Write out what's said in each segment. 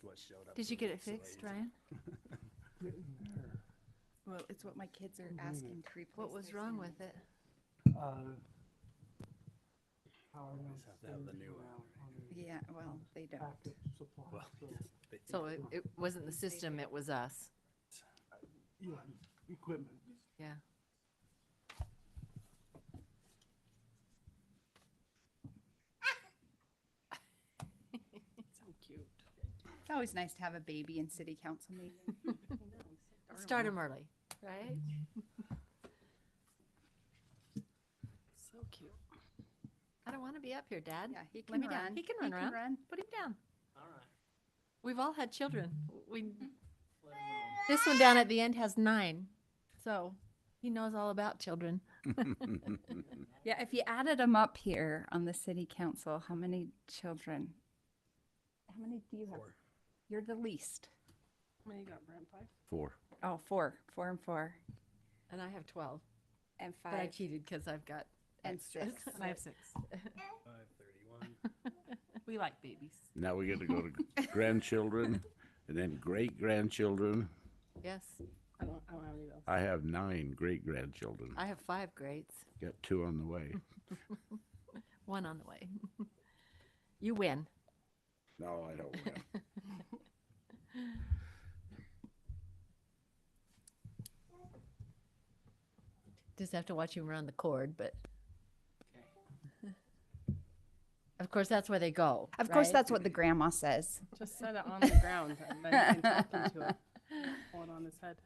what showed up. Did you to get the it fixed, facility. Ryan? Getting there. Well, it's what my kids are Mhm. asking to replace. What was their wrong sound. with it? Power Always notes have to have the don't new go one, out on the Yeah, well, they don't. backup supply, Well, so, they- So it wasn't the system, it was us. yeah, equipment. Yeah. So cute. It's always nice to have a baby in city council meeting. Start them early, right? So cute. I don't want to be up here, Dad. Yeah, he Let can me down. run. He can run around. Put him down. All right. We've all had children. We Let him know. This one down at the end has 9, so he knows all about children. Yeah, if you added them up here on the city council, how many children? How many do you have? 4. You're the least. How many you got, Brent? 5? 4. Oh, 4. 4 and 4. And I have 12, And but I 5 cheated because I've got and extras. 6. And I have 6. 531. We like babies. Now we get to go to grandchildren and then great grandchildren. Yes, I don't have any of those. I have 9 great grandchildren. I have 5 grades, Got 2 on the way. 1 on the way. You win. No, I don't win. Just have to watch him run the cord, but of course that's where they go. Of course, right? that's what the grandma says. Just set it on the ground and then you can talk into it. Pull it on his head.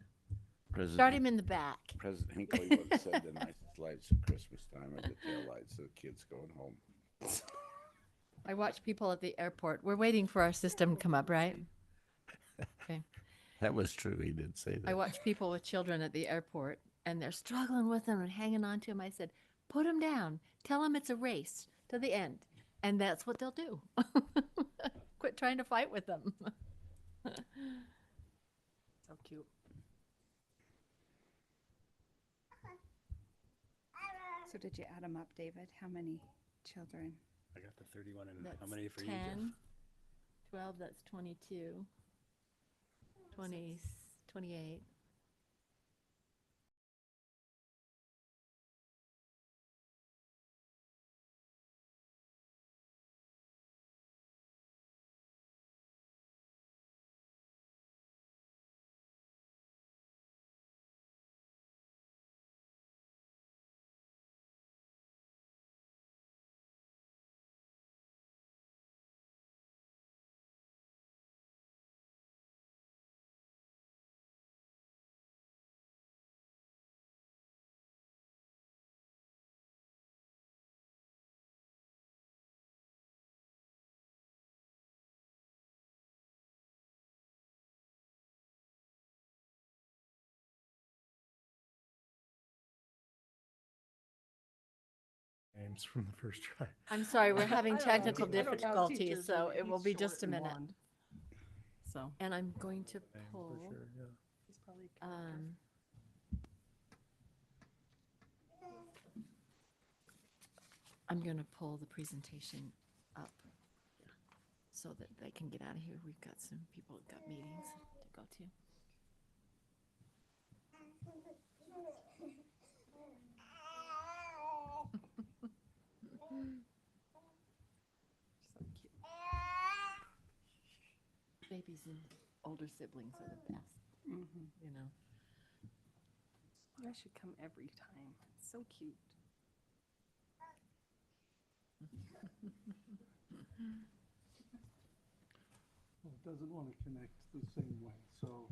Start him in the back. President Hinckley would have said the nicest lights at Christmas time are the tail lights of the kids going home. I watch people at the airport. We're waiting for our system to come up, right? Okay. That was true. He did say that. I watch people with children at the airport and they're struggling with them and hanging on to them. I said, put them down. Tell them it's a race to the end. And that's what they'll do. Quit trying to fight with them. So cute. So did you add them up, David? How many children? I got the 31 and That's how many for 10, you, Jeff? 12, that's 22, 20, 28. Names from the first try. I'm sorry, we're I having don't know, technical I don't know difficulties, teachers, so but it will he's be short just a and minute. blonde. So And I'm going to Name for pull, sure, yeah. he's probably a character. I'm going to pull the presentation up so that they can get out of here. We've got some people who've got meetings to go to. So cute. Babies and older siblings are the best, Mm-hmm. you know. You guys should come every time. It's so cute. Well, it doesn't want to connect the same way, so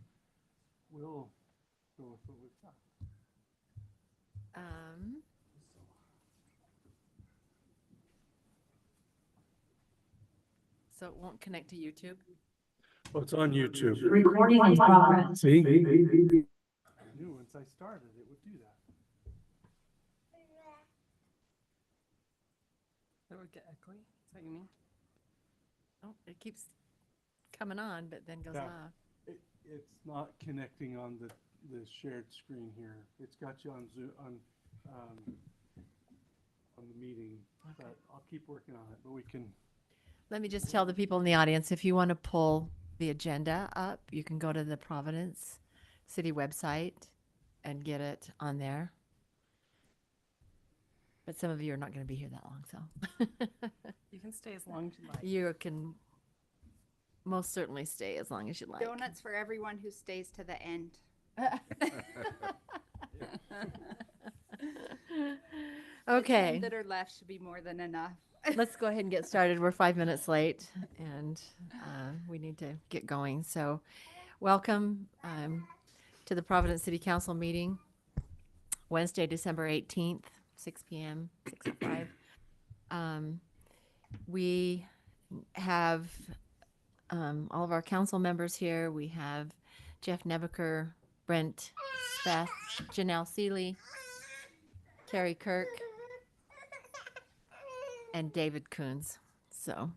we'll go with what we've got. So it won't connect to YouTube? Well, it's on YouTube. Recording in progress. See? I knew once I started, it would do that. That would get echoey. Is that what you mean? Oh, it keeps coming on, but then goes Yeah. off. It's not connecting on the shared screen here. It's got you on Zoom, on the meeting, but I'll keep working on it, but we can, Let me just tell the people in the audience, if you want to pull the agenda up. You can go to the Providence City website and get it on there. But some of you are not going to be here that long, so You can stay as long as you like. you can most certainly stay as long as you like. Donuts for everyone who stays to the end. The 10 Okay, that are left should be more than enough. let's go ahead and get started. We're 5 minutes late, and we need to get going. So, welcome to the Providence City Council meeting, Wednesday, December 18th, 6 p.m., 6:05. We have all of our council members here. We have Jeff Nebaker, Brent Speth, Janelle Seeley, Carrie Kirk, and David Coons. So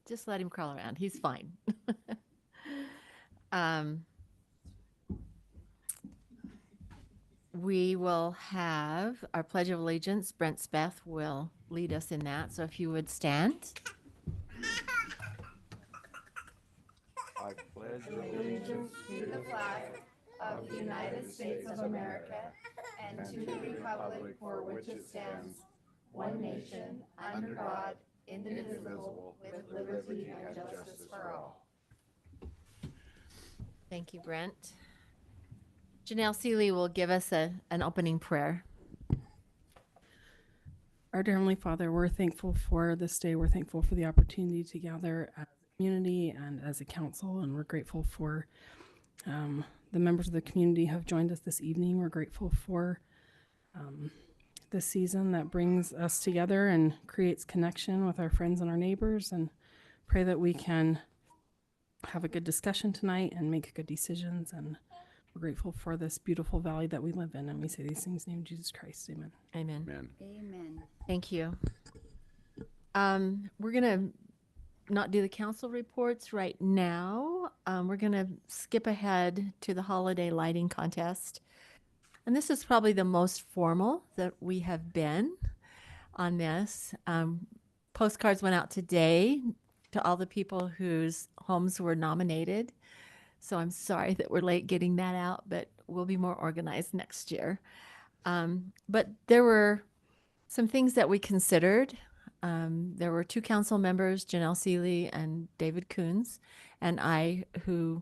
just let him crawl around. He's fine. We will have our Pledge of Allegiance. Brent Speth will lead us in that. So if you would stand. I pledge allegiance To the flag of the United States of America and to the republic for which it stands, one nation, under God, indivisible, with liberty and justice for all. Thank you, Brent. Janelle Seeley will give us an opening prayer. Our dear Heavenly Father, we're thankful for this day. We're thankful for the opportunity to gather as a community and as a council, and we're grateful for the members of the community who have joined us this evening. We're grateful for this season that brings us together and creates connection with our friends and our neighbors, and pray that we can have a good discussion tonight and make good decisions. And we're grateful for this beautiful valley that we live in, and we say these things in the name of Jesus Christ. Amen. Amen. man. Amen. Thank you. We're going to not do the council reports right now. We're going to skip ahead to the holiday lighting contest. And this is probably the most formal that we have been on this. Postcards went out today to all the people whose homes were nominated. So I'm sorry that we're late getting that out, but we'll be more organized next year. But there were some things that we considered. There were two council members, Janelle Seeley and David Coons, and I, who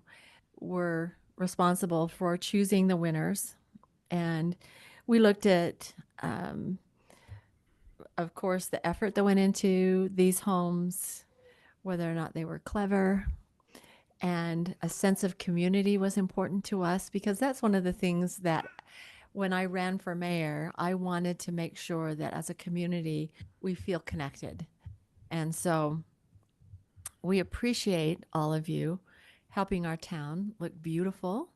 were responsible for choosing the winners. And we looked at, of course, the effort that went into these homes, whether or not they were clever, and a sense of community was important to us, because that's one of the things that when I ran for mayor, I wanted to make sure that as a community, we feel connected. And so we appreciate all of you helping our town look beautiful.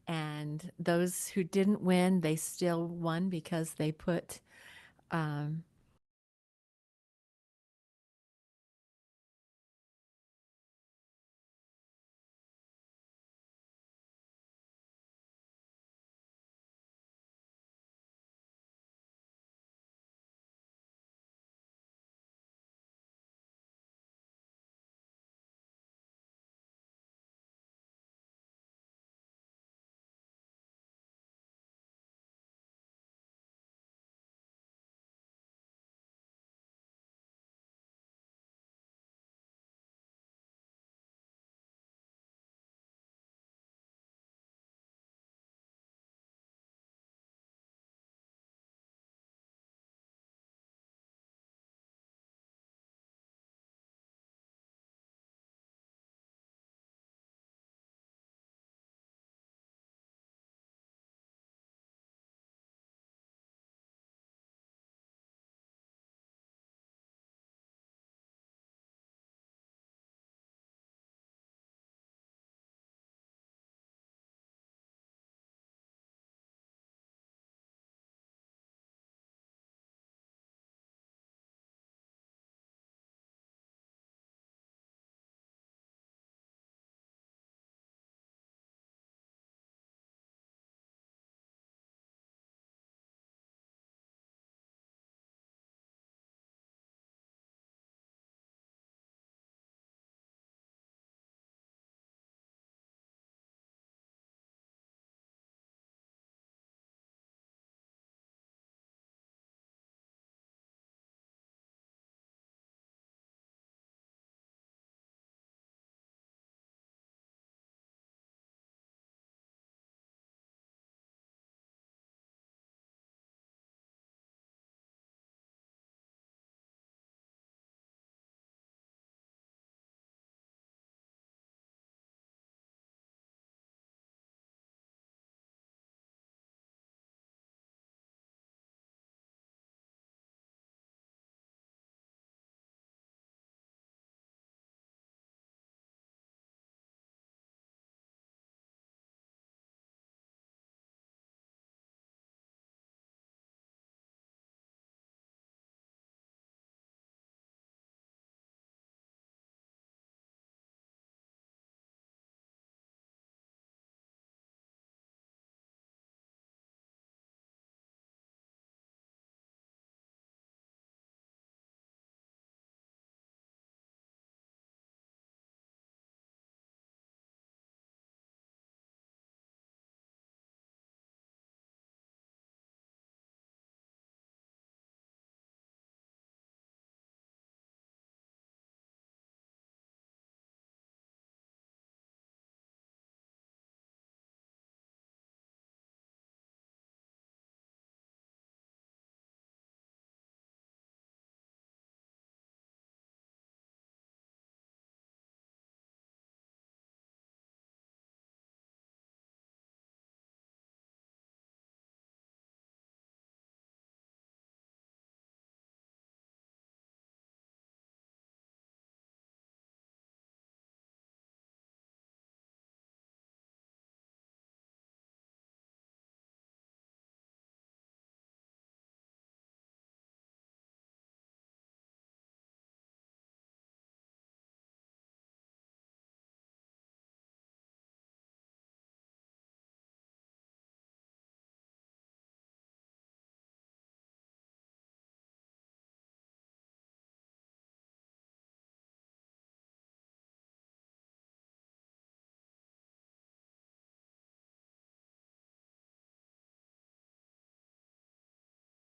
And those who didn't win, they still won because they put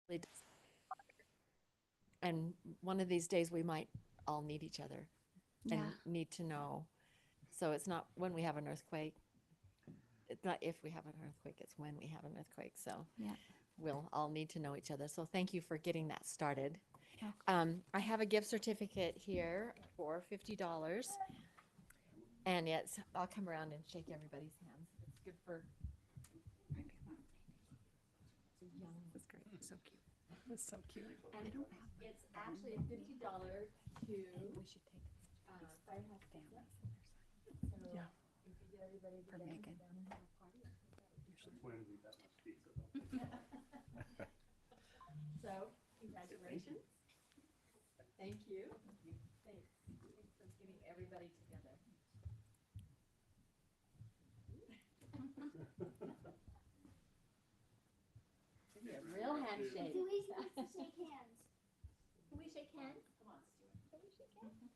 really does. And one of these days we might all need each other and Yeah. need to know. So it's not when we have an earthquake. It's not if we have an earthquake, it's when we have an earthquake. So Yeah. we'll all need to know each other. So thank you for getting that started. Okay. I have a gift certificate here for $50. And it's, I'll come around and shake everybody's hands. It's good for. That's great. So cute. That's so cute. And it's actually a $50 to. We should take. Firehouse Pizza. So Yeah. if you get everybody For together, Megan. sit down and have a party. When we got much pizza, though. So, congratulations. Thank you. Thanks. Thanks for getting everybody together. Give me a real handshake. Louise wants to shake hands. Can we shake hands? Come on, Stuart. Can we shake hands?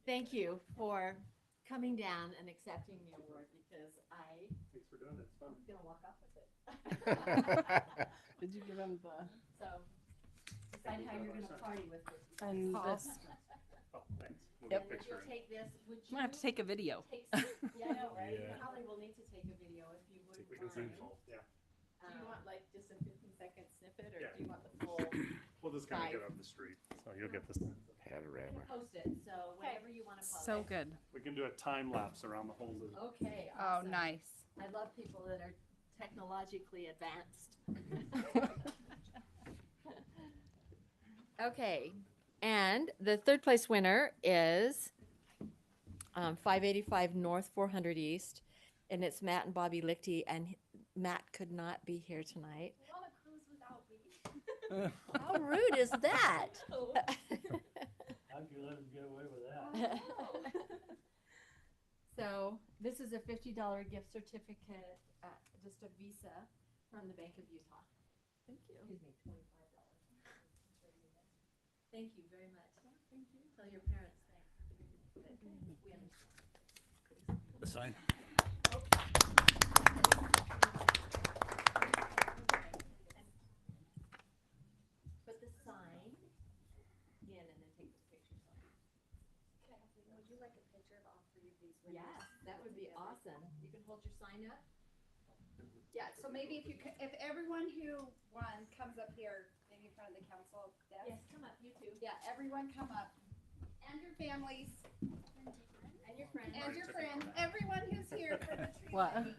Thank you for coming down and accepting the award because I Thanks for doing it. It's fun. was gonna walk off with it. Did you give him the, So, decide how you're gonna party with this. and this? Oh, thanks. We'll Yep. get a picture You'll in. take this, would you? I'm gonna have to take a video. Take some- Yeah, I know, right? You Yeah. probably will need to take a video if you would. We can zoom full, yeah. Do you want like just a 15-second snippet or Yeah. do you want the full? We'll just kind of Five. get up the street, so you'll get this. Panorama. Post it, so whenever you want to post. So good. We can do a time lapse around the whole loop. Okay. Oh, awesome. nice. I love people that are technologically advanced. Okay, and the third place winner is 585 North 400 East, and it's Matt and Bobby Lichty, and Matt could not be here tonight. On a cruise without me. How rude is that? How'd you let him get away with that? So this is a $50 gift certificate, just a Visa from the Bank of Utah. Thank you. Excuse me, $25. Thank you very much. Thank you. Tell your parents thanks. We understand. The sign. Put the sign in and then take the pictures. Would you like a picture of all three of these? Yes, that would be awesome. You can hold your sign up. Yeah, so maybe if you, if everyone who won comes up here, maybe in front of the council desk. Yes, come up, you two. Yeah, everyone come up. And your families, And your friends. and your friends, everyone who's here for the tree What? lighting.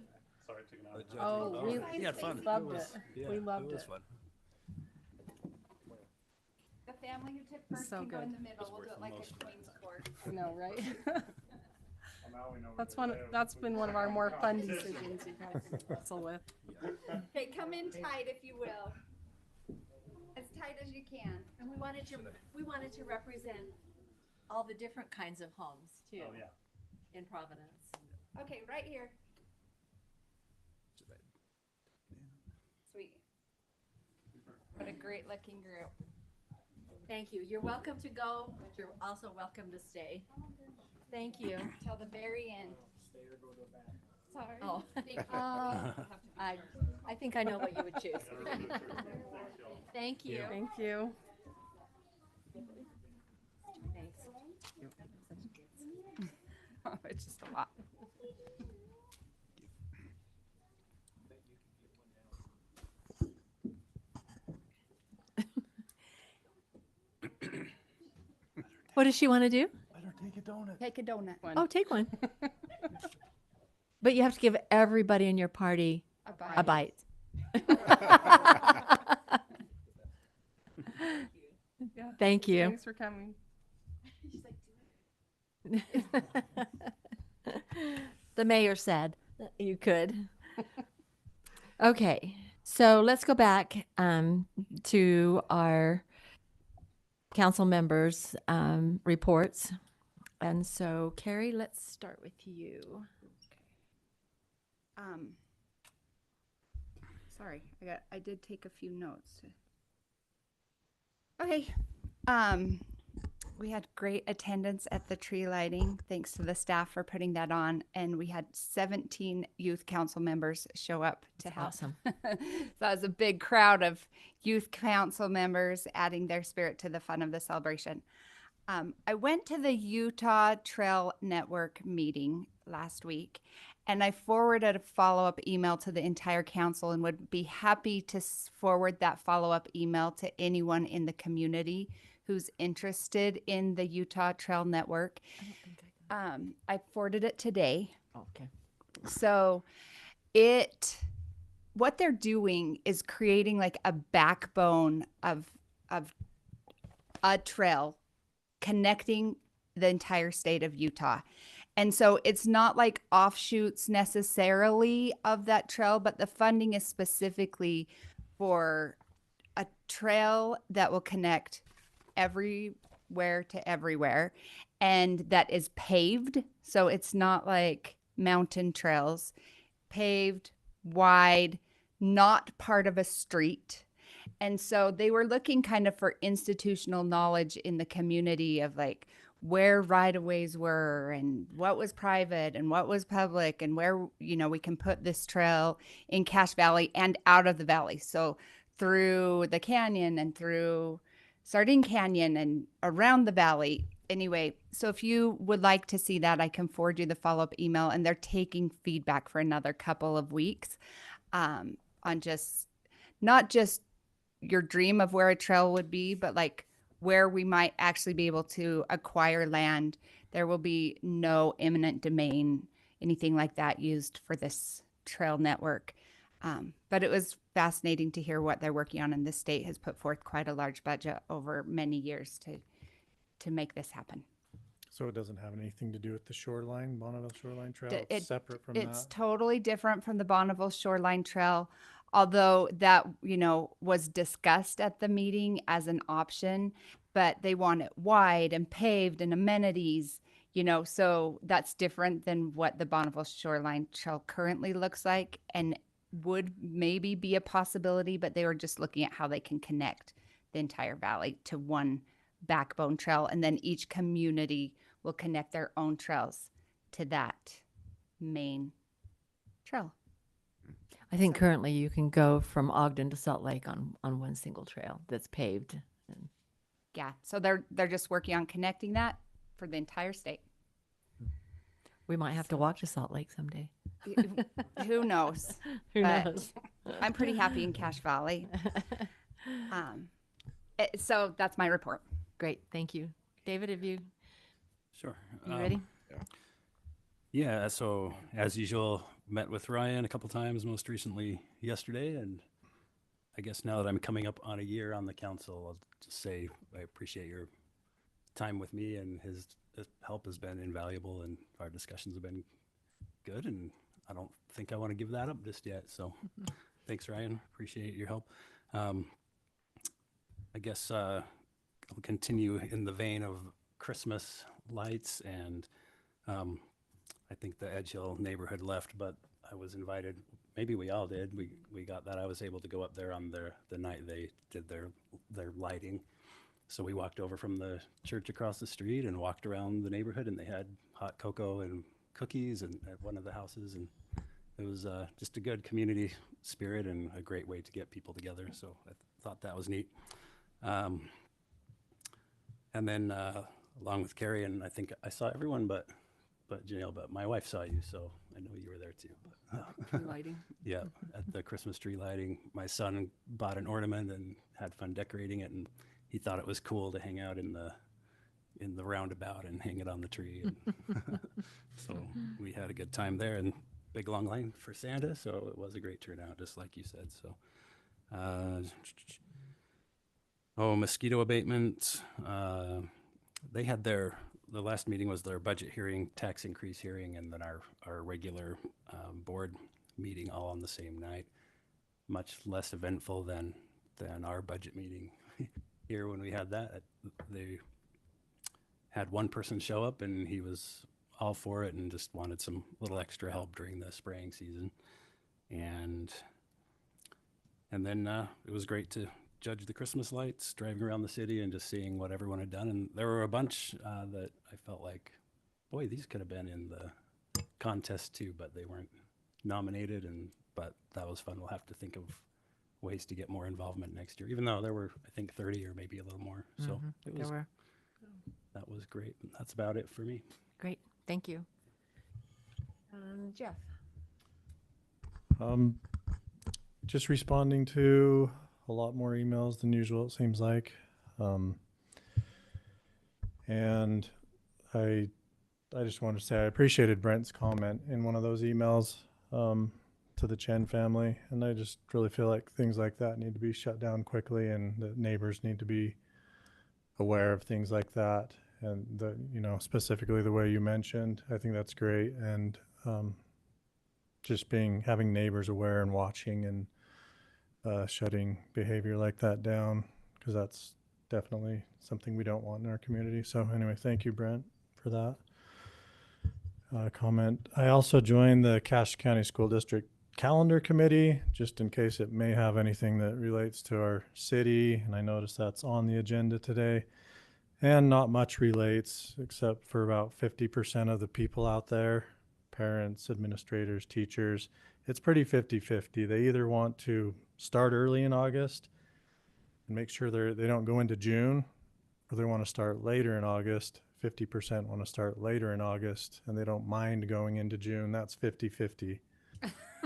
Sorry, taking out. Oh, we We had fun. loved it. We loved it. The family who took first So can go in good. the middle, we'll do it like a Queen's Court. I know, right? Well, now we know That's where one, to live. that's been one of our more fun decisions we've had to wrestle with. Okay, come in tight if you will. As tight as you can. And we wanted to represent all the different kinds of homes too Oh, yeah. in Providence. Okay, right here. Sweet. What a great looking group. Thank you. You're welcome to go, but you're also welcome to stay. Thank you. Till the very end. Sorry. Oh, Thank you. I think I know what you would choose. Thank you. Thank you. Thanks. It's just a lot. What does she want to do? Let her take a donut. Take a donut. Oh, take one. But you have to give everybody in your party a bite. Yeah. Thank you. Thanks for coming. The mayor said that you could. Okay, so let's go back to our council members' reports. And so, Carrie, let's start with you. Sorry, I did take a few notes. Okay, We had great attendance at the tree lighting. Thanks to the staff for putting that on. And we had 17 youth council members show up to help. Awesome. So that was a big crowd of youth council members adding their spirit to the fun of the celebration. I went to the Utah Trail Network meeting last week, and I forwarded a follow-up email to the entire council and would be happy to forward that follow-up email to anyone in the community who's interested in the Utah Trail Network. I forwarded it today. Okay. So what they're doing is creating like a backbone of a trail connecting the entire state of Utah. And so it's not like offshoots necessarily of that trail, but the funding is specifically for a trail that will connect everywhere to everywhere and that is paved. So it's not like mountain trails, paved, wide, not part of a street. And so they were looking kind of for institutional knowledge in the community of like where right-of-ways were and what was private and what was public and where, you know, we can put this trail in Cache Valley and out of the valley. So through the canyon and through Sardine Canyon and around the valley. Anyway, so if you would like to see that, I can forward you the follow-up email, and they're taking feedback for another couple of weeks on just not just your dream of where a trail would be, but like where we might actually be able to acquire land. There will be no eminent domain, anything like that used for this trail network. But it was fascinating to hear what they're working on, and the state has put forth quite a large budget over many years to make this happen. So it doesn't have anything to do with the shoreline, Bonneville Shoreline Trail? D- It's separate from It's that? totally different from the Bonneville Shoreline Trail, although that, you know, was discussed at the meeting as an option, but they want it wide and paved and amenities, you know, so that's different than what the Bonneville Shoreline Trail currently looks like and would maybe be a possibility, but they were just looking at how they can connect the entire valley to one backbone trail, and then each community will connect their own trails to that main trail. I think currently you can go from Ogden to Salt Lake on one single trail that's paved. And Yeah, so they're just working on connecting that for the entire state. we might have to walk to Salt Lake someday. Who knows? Who But knows? I'm pretty happy in Cache Valley. So that's my report. Great, thank you. David, have you Sure. ready? Yeah, so as usual, met with Ryan a couple times, most recently yesterday, and I guess now that I'm coming up on a year on the council, I'll just say I appreciate your time with me, and his help has been invaluable, and our discussions have been good, and I don't think I want to give that up just yet. So thanks, Ryan. Appreciate your help. I guess I'll continue in the vein of Christmas lights, and I think the Edge Hill neighborhood left, but I was invited. Maybe we all did. We got that. I was able to go up there on the night they did their lighting. So we walked over from the church across the street and walked around the neighborhood, and they had hot cocoa and cookies and at one of the houses, and it was just a good community spirit and a great way to get people together. So I thought that was neat. And then along with Carrie, and I think I saw everyone but Janelle, but my wife saw you, so I know you were there too. But, Lighting. yeah, at the Christmas tree lighting, my son bought an ornament and had fun decorating it, and he thought it was cool to hang out in the roundabout and hang it on the tree. And so we had a good time there, and big long line for Santa, so it was a great turnout, just like you said. So, mosquito abatement. They had the last meeting was their budget hearing, tax increase hearing, and then our regular board meeting all on the same night. Much less eventful than our budget meeting here when we had that. They had one person show up, and he was all for it and just wanted some little extra help during the spraying season. And then it was great to judge the Christmas lights, driving around the city and just seeing what everyone had done. And there were a bunch that I felt like, boy, these could have been in the contest too, but they weren't nominated. But that was fun. We'll have to think of ways to get more involvement next year, even though there were, I think, 30 or maybe a little more. So it There was, were. that was great. And that's about it for me. Great, thank you. Jeff? Just responding to a lot more emails than usual, it seems like. And I just wanted to say I appreciated Brent's comment in one of those emails to the Chen family. And I just really feel like things like that need to be shut down quickly, and the neighbors need to be aware of things like that. And the, you know, specifically the way you mentioned, I think that's great. And just having neighbors aware and watching and shutting behavior like that down, because that's definitely something we don't want in our community. So anyway, thank you, Brent, for that comment. I also joined the Cache County School District Calendar Committee, just in case it may have anything that relates to our city. And I noticed that's on the agenda today. And not much relates, except for about 50% of the people out there, parents, administrators, teachers. It's pretty 50-50. They either want to start early in August and make sure they don't go into June, or they want to start later in August. 50% want to start later in August, and they don't mind going into June. That's 50-50.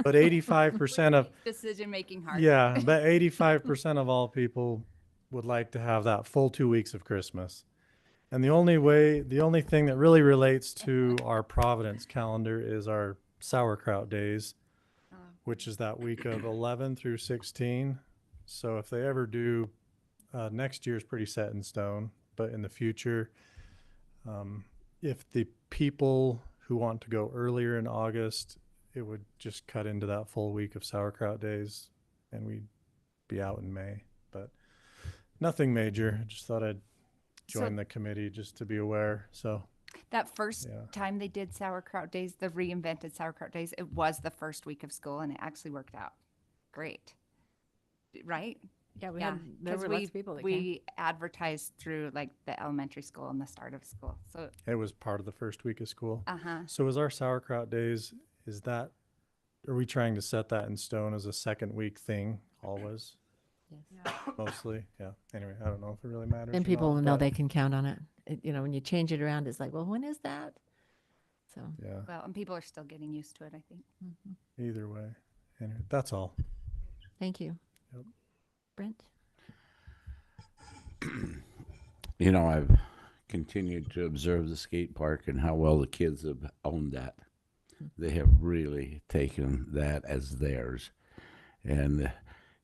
But 85% of Decision making hard. yeah, but 85% of all people would like to have that full 2 weeks of Christmas. And the only thing that really relates to our Providence calendar is our sauerkraut days, which is that week of 11 through 16. So if they ever do, next year's pretty set in stone, but in the future, if the people who want to go earlier in August, it would just cut into that full week of sauerkraut days, and we'd be out in May. But nothing major. I just thought I'd join the committee just to be aware. So That first Yeah. time they did sauerkraut days, the reinvented sauerkraut days, it was the first week of school, and it actually worked out great. Right? Yeah, Because we advertised through like the elementary school and the start of school. So, it was part of the first week of school. uh-huh. So is our sauerkraut days, are we trying to set that in stone as a second week thing always? Yes. Mostly, yeah. Anyway, I don't know if it really matters. Then or people not, know but they can count on it. You know, when you change it around, it's like, well, when is that? So, Yeah, Well, and people are still getting used to it, I think. either way. Anyway, that's all. thank you. Yep. Brent? You know, I've continued to observe the skate park and how well the kids have owned that. They have really taken that as theirs. And,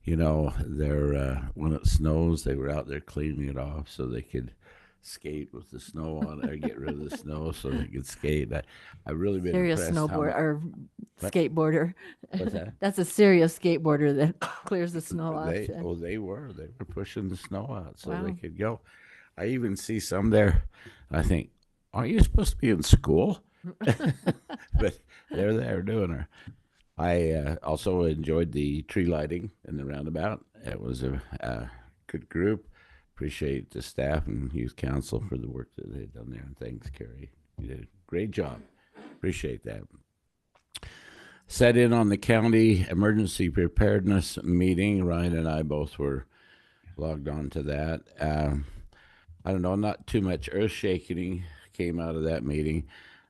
you know, when it snows, they were out there cleaning it off so they could skate with the snow on it, or get rid of the snow so they could skate. I've really been Serious impressed. snowboard or What? skateboarder. What's that? That's a serious skateboarder that clears the snow off. They were pushing the snow out so they Wow. could go. I even see some there. I think, aren't you supposed to be in school? But they're there doing her. I also enjoyed the tree lighting in the roundabout. It was a good group. Appreciate the staff and youth council for the work that they've done there. And thanks, Carrie. You did a great job. Appreciate that. Sat in on the county emergency preparedness meeting. Ryan and I both were logged on to that. I don't know, not too much earth shaking came out of that meeting,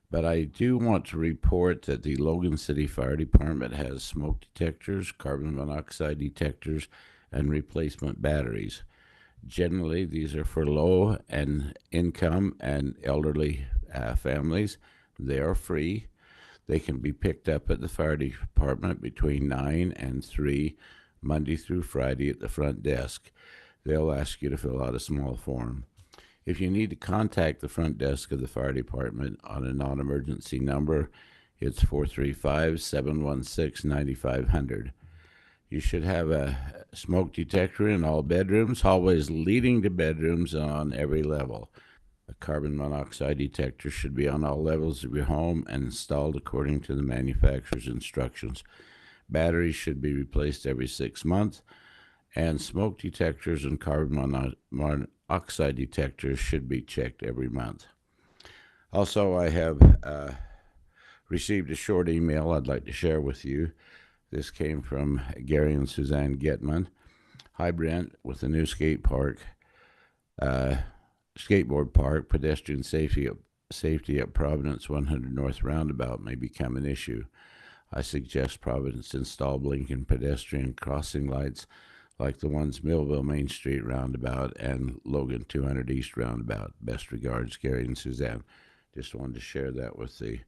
but I do want to report that the Logan City Fire Department has smoke detectors, carbon monoxide detectors, and replacement batteries. Generally, these are for low and income and elderly families. They are free. They can be picked up at the fire department between 9 and 3, Monday through Friday at the front desk. They'll ask you to fill out a small form. If you need to contact the front desk of the fire department on a non-emergency number, it's 435-716-9500. You should have a smoke detector in all bedrooms, hallways leading to bedrooms, and on every level. A carbon monoxide detector should be on all levels of your home and installed according to the manufacturer's instructions. Batteries should be replaced every 6 months, and smoke detectors and carbon monoxide detectors should be checked every month. Also, I have received a short email I'd like to share with you. This came from Gary and Suzanne Getman. Hi, Brent, with the new skateboard park, pedestrian safety at Providence 100 North Roundabout may become an issue. I suggest Providence install blinking pedestrian crossing lights like the ones Millville Main Street Roundabout and Logan 200 East Roundabout. Best regards, Gary and Suzanne. Just wanted to share that with the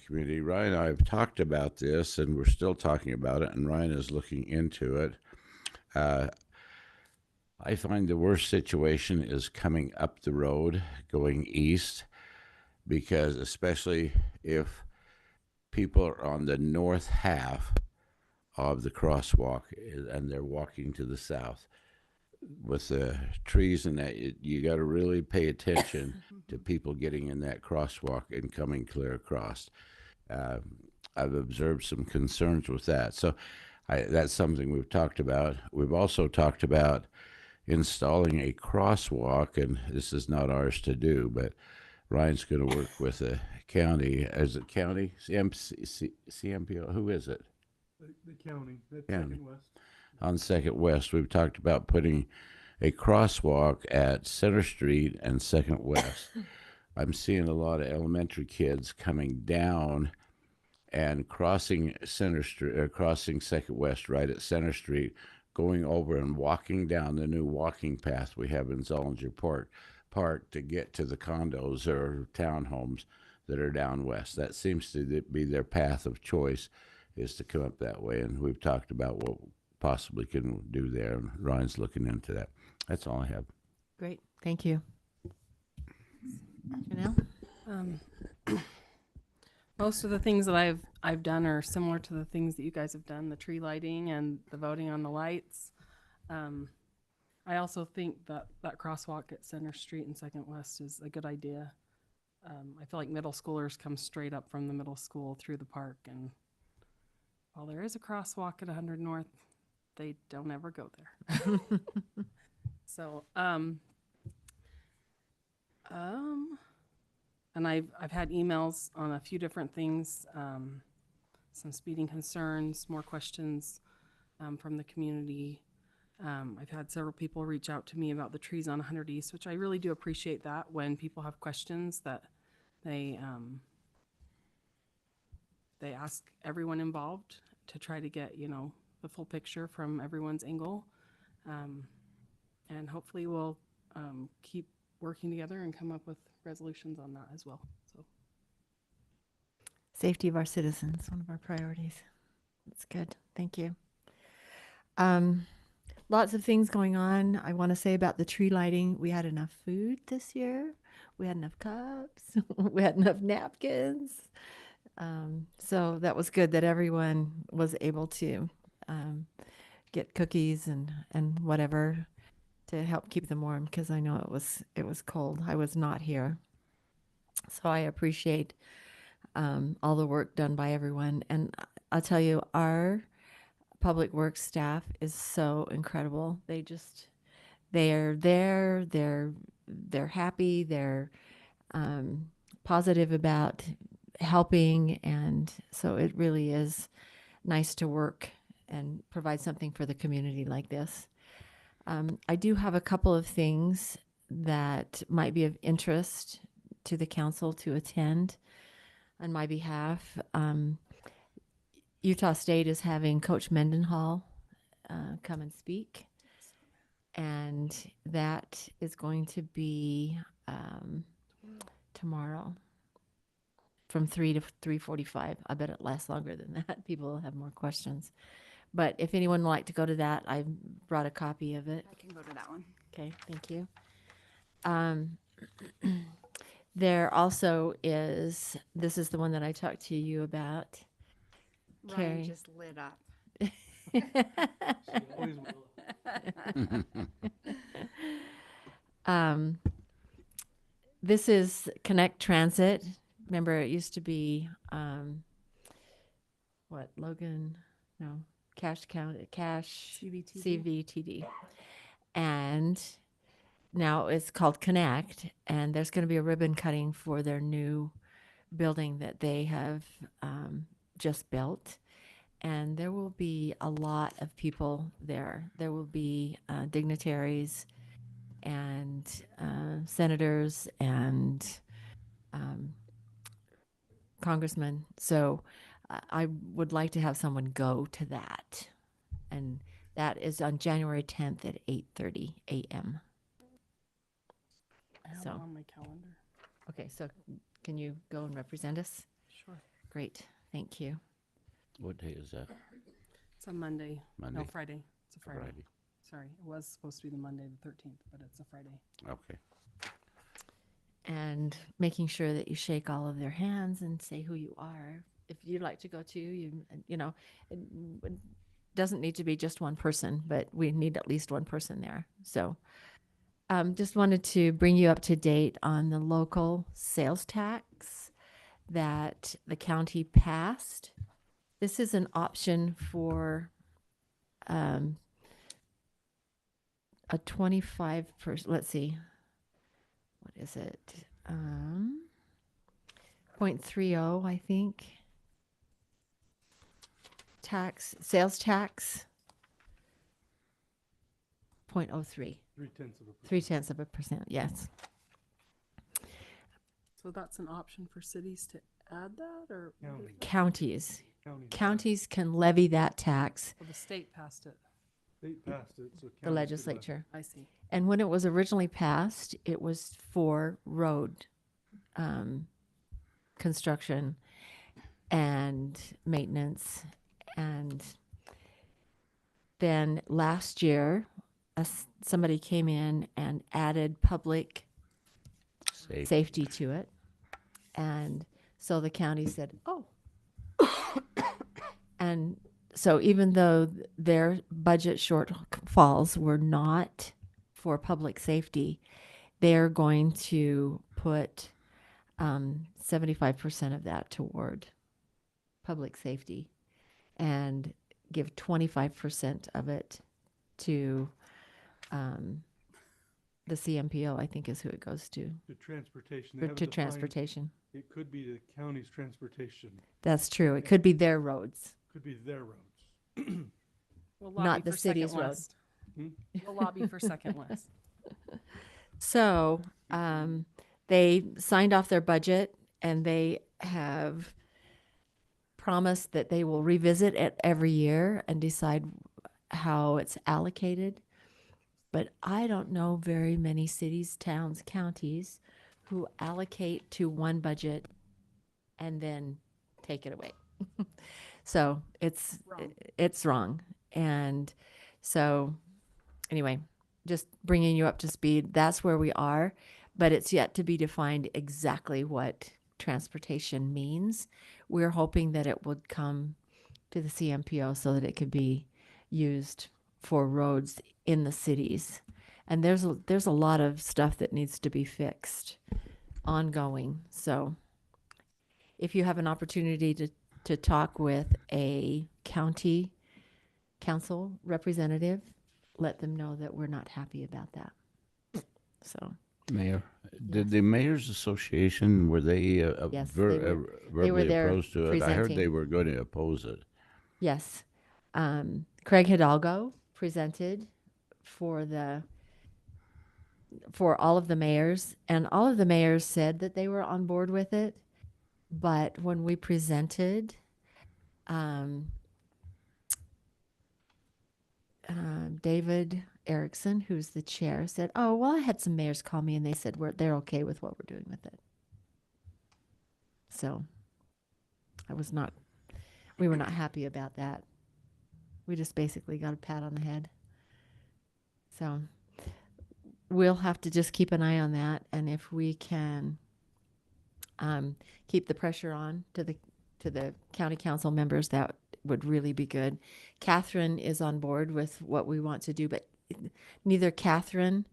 community. Ryan and I have talked about this, and we're still talking about it, and Ryan is looking into it. I find the worst situation is coming up the road, going east, because especially if people are on the north half of the crosswalk and they're walking to the south with the trees and that, you got to really pay attention to people getting in that crosswalk and coming clear across. I've observed some concerns with that. So that's something we've talked about. We've also talked about installing a crosswalk, and this is not ours to do, but Ryan's going to work with the county. Is it county? CMPO? Who is it? The county, that's County. Second West. On Second West. We've talked about putting a crosswalk at Center Street and Second West. I'm seeing a lot of elementary kids coming down and crossing Center Street, crossing Second West right at Center Street, going over and walking down the new walking path we have in Zollinger Park to get to the condos or townhomes that are down west. That seems to be their path of choice, is to come up that way. And we've talked about what possibly can do there. And Ryan's looking into that. That's all I have. Great, thank you. Janelle? Most of the things that I've done are similar to the things that you guys have done, the tree lighting and the voting on the lights. I also think that crosswalk at Center Street and Second West is a good idea. I feel like middle schoolers come straight up from the middle school through the park, and while there is a crosswalk at 100 North, they don't ever go there. So, and I've had emails on a few different things, some speeding concerns, more questions from the community. I've had several people reach out to me about the trees on 100 East, which I really do appreciate that when people have questions that they ask everyone involved to try to get, the full picture from everyone's angle. And hopefully we'll keep working together and come up with resolutions on that as well. So, Safety of our citizens, one of our priorities. That's good. Thank you. Lots of things going on. I want to say about the tree lighting. We had enough food this year. We had enough cups. We had enough napkins. So that was good that everyone was able to get cookies and whatever to help keep them warm, because I know it was cold. I was not here. So I appreciate all the work done by everyone. And I'll tell you, our public works staff is so incredible. They're there, they're happy, they're positive about helping. And so it really is nice to work and provide something for the community like this. I do have a couple of things that might be of interest to the council to attend on my behalf. Utah State is having Coach Mendenhall come and speak, and that is going to be tomorrow from 3 to 3:45. I bet it lasts longer than that. People will have more questions. But if anyone would like to go to that, I brought a copy of it. I can go to that one. Okay, thank you. There also is, this is the one that I talked to you about. Ryan Carrie. just lit up. She always will. This is Connect Transit. Remember, it used to be, Logan? No, cash CVTD. CVTD. And now it's called Connect, and there's going to be a ribbon cutting for their new building that they have just built. And there will be a lot of people there. There will be dignitaries and senators and congressmen. So I would like to have someone go to that. And that is on January 10th at 8:30 a.m. I have So. it on my calendar. Okay, so can you go and represent us? Sure. Great, thank you. What day is that? It's a Monday. Monday. No, Friday. It's a Friday. Friday. Sorry, it was supposed to be the Monday, the 13th, but it's a Friday. Okay. And making sure that you shake all of their hands and say who you are. If you'd like to go too, you know, it doesn't need to be just one person, but we need at least one person there. So just wanted to bring you up to date on the local sales tax that the county passed. This is an option for a 25%, let's see, what is it? 0.30, I think. Sales tax, 0.03, 0.3%, yes. So that's an option for cities to add that, or Counties. County. Counties can levy that tax, well, the state passed it? State passed it, so. the counties could legislature. I see. And when it was originally passed, it was for road construction and maintenance. And then last year, somebody came in and added public Safe. safety to it. And so the county said, oh. And so even though their budget shortfalls were not for public safety, they're going to put 75% of that toward public safety and give 25% of it to the CMPO, I think is who it goes to, To transportation. They or haven't to defined- transportation. It could be the county's transportation, That's true. It could be their roads. could be their roads. We'll Not lobby the for second city's road. list. Hmm? We'll lobby for second list. So they signed off their budget and they have promised that they will revisit it every year and decide how it's allocated. But I don't know very many cities, towns, counties who allocate to one budget and then take it away. So it's wrong. And so anyway, just bringing you up to speed, that's where we are, but it's yet to be defined exactly what transportation means. We're hoping that it would come to the CMPO so that it could be used for roads in the cities. And there's a lot of stuff that needs to be fixed ongoing. So if you have an opportunity to talk with a county council representative, let them know that we're not happy about that. So, Mayor, did the Mayor's Association, were they Yes, they were verbally there opposed to it? I heard presenting. they were going to oppose it. yes, Craig Hidalgo presented for all of the mayors, and all of the mayors said that they were on board with it. But when we presented, David Erickson, who's the chair, said, "Oh, well, I had some mayors call me and they said they're okay with what we're doing with it." So we were not happy about that. We just basically got a pat on the head. So we'll have to just keep an eye on that, and if we can keep the pressure on to the county council members, that would really be good. Catherine is on board with what we want to do, but neither Catherine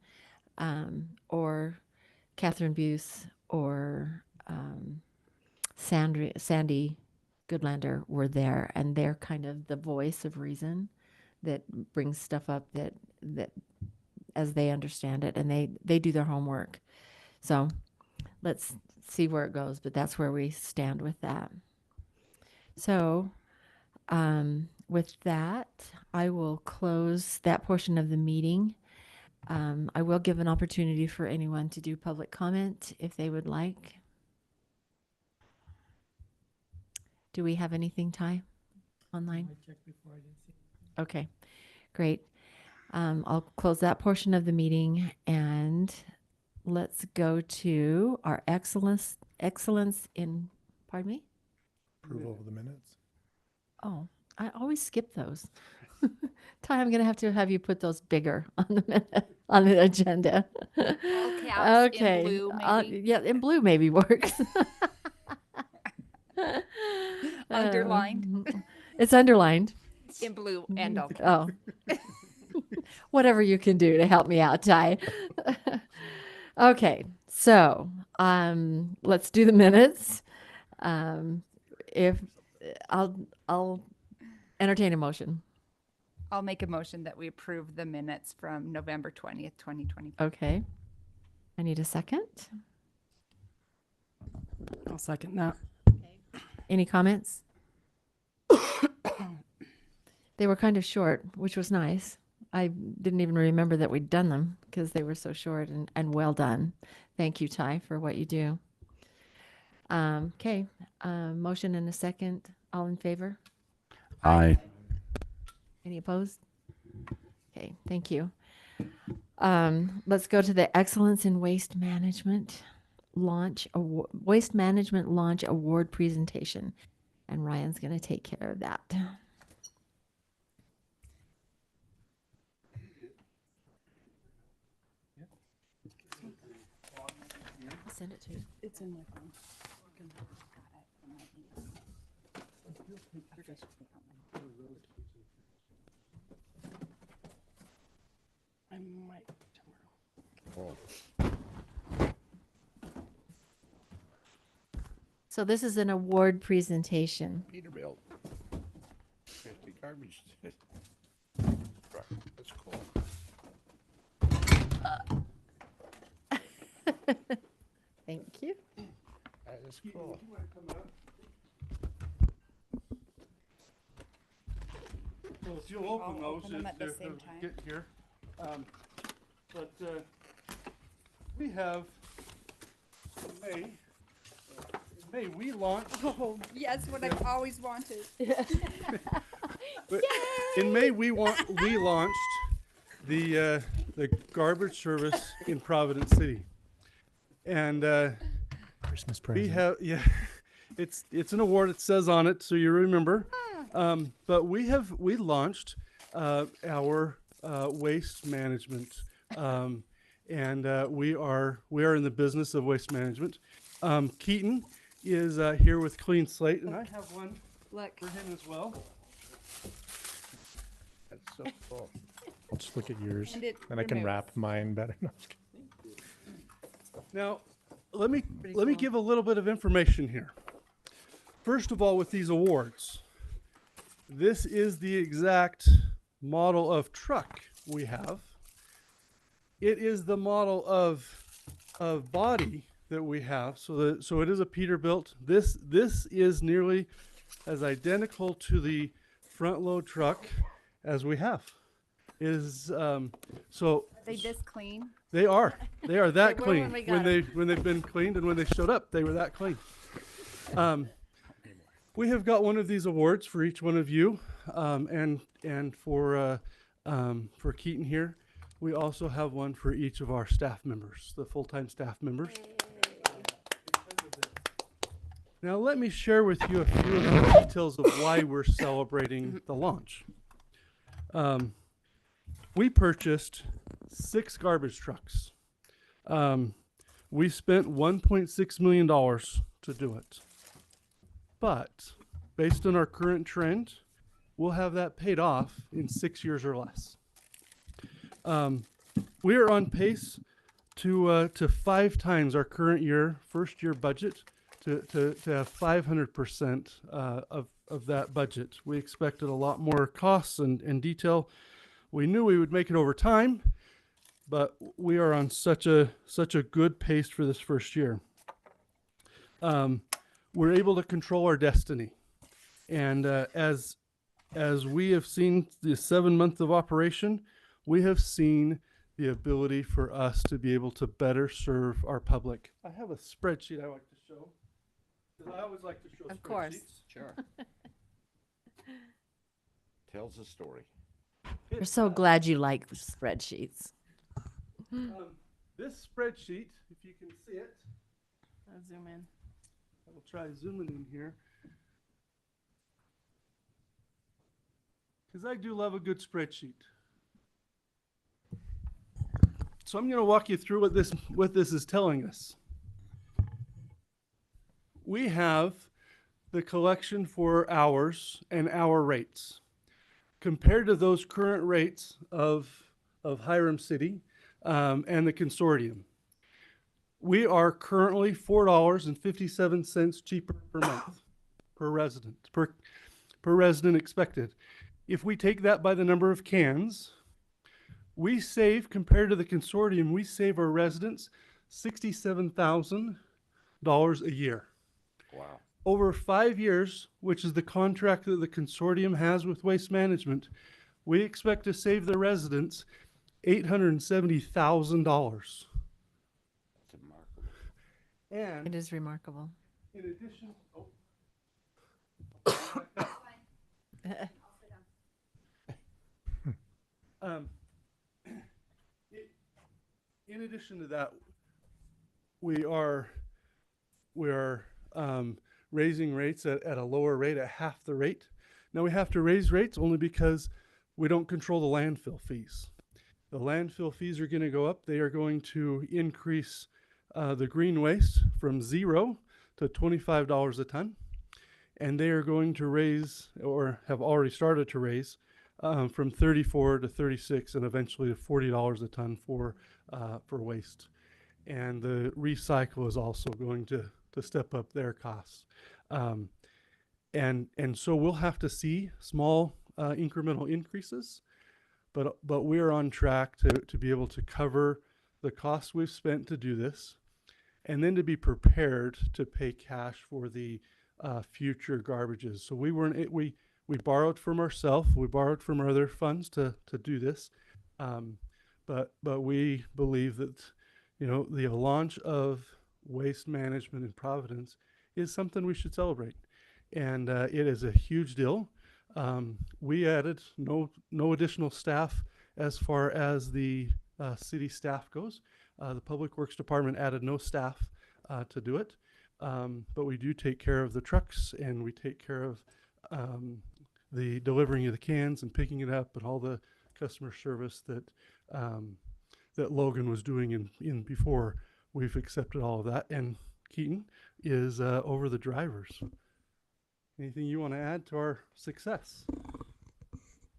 or Catherine Buse or Sandy Goodlander were there, and they're kind of the voice of reason that brings stuff up that as they understand it, and they do their homework. So let's see where it goes, but that's where we stand with that. So with that, I will close that portion of the meeting. I will give an opportunity for anyone to do public comment if they would like. Do we have anything, Ty, online? Okay, great. I'll close that portion of the meeting, and let's go to our excellence in, pardon me? Approval of the minutes. Oh, I always skip those. Ty, I'm going to have you put those bigger on the agenda. All caps in Okay. blue, maybe? Yeah, in blue maybe works. Underlined? It's underlined. In blue and all caps. Oh. Whatever you can do to help me out, Ty. Okay, so let's do the minutes. If I'll entertain a motion. I'll make a motion that we approve the minutes from November 20th, 2024. Okay. I need a second. I'll second that. Any comments? They were kind of short, which was nice. I didn't even remember that we'd done them because they were so short and well done. Thank you, Ty, for what you do. Okay. Motion and a second. All in favor? Aye. Any opposed? Okay, thank you. Let's go to the Excellence in Waste Management Waste Management Launch Award presentation. And Ryan's going to take care of that. I'll send it to you. It's in my phone. I might tomorrow. So this is an award presentation. Peterbilt. 50 garbage. That's cool. Thank you. That is cool. So if you'll open I'll those, open them at the they'll same time. get here. But we have, in May we launched, Oh, yes, what I've always wanted. but in May we launched the garbage service in Providence City. And Christmas we present. have, yeah, it's an award, it says on it, so you remember. But we launched our waste management, and we are in the business of waste management. Keaton is here with Clean Slate, and I have one Look. for him as well. That's so cool. I'll just look at yours, And it and I can removes. wrap mine better. No, I'm just kidding. Now, let me give a little bit of information here. First of all, with these awards, this is the exact model of truck we have. It is the model of body that we have. So it is a Peterbilt. This is nearly as identical to the front load truck as we have. It is so. Are they this clean? They are that They were clean when we got when they've been cleaned, and when they showed up, they were that clean. We have got one of these awards for each one of you, and for Keaton here, we also have one for each of our staff members, the full-time staff members. Now let me share with you a few of the details of why we're celebrating the launch. We purchased 6 garbage trucks. We spent $1.6 million to do it. But based on our current trend, we'll have that paid off in 6 years or less. We are on pace to 5 times our current first year budget, to have 500% of that budget. We expected a lot more costs and detail. We knew we would make it over time, but we are on such a good pace for this first year. We're able to control our destiny, and as we have seen the 7 months of operation, we have seen the ability for us to be able to better serve our public. I have a spreadsheet I like to show. 'Cause I always like to show Of course. spreadsheets. Sure. Tells a story. We're so glad you like spreadsheets. This spreadsheet, if you can see it, I'll zoom in. I will try zooming in here. Because I do love a good spreadsheet. So I'm going to walk you through what this is telling us. We have the collection for hours and hour rates. Compared to those current rates of Hiram City and the consortium, we are currently $4.57 cheaper per month per resident expected. If we take that by the number of cans, we save, compared to the consortium, we save our residents $67,000 a year. Wow. Over 5 years, which is the contract that the consortium has with Waste Management, we expect to save the residents $870,000. That's remarkable. And It is remarkable. in addition, in addition to that, we are raising rates at a lower rate, at half the rate. Now we have to raise rates only because we don't control the landfill fees. The landfill fees are going to go up. They are going to increase the green waste from $0 to $25 a ton. And they are going to raise, or have already started to raise, from 34 to 36 and eventually to $40 a ton for waste. And the recycle is also going to step up their costs. And so we'll have to see small incremental increases, but we're on track to be able to cover the costs we've spent to do this, and then to be prepared to pay cash for the future garbages. So we borrowed from ourselves, we borrowed from our other funds to do this, but we believe that, you know, the launch of waste management in Providence is something we should celebrate, and it is a huge deal. We added no additional staff as far as the city staff goes. The Public Works Department added no staff to do it, but we do take care of the trucks, and we take care of the delivering of the cans and picking it up, and all the customer service that Logan was doing in before. We've accepted all of that, and Keaton is over the drivers. Anything you want to add to our success?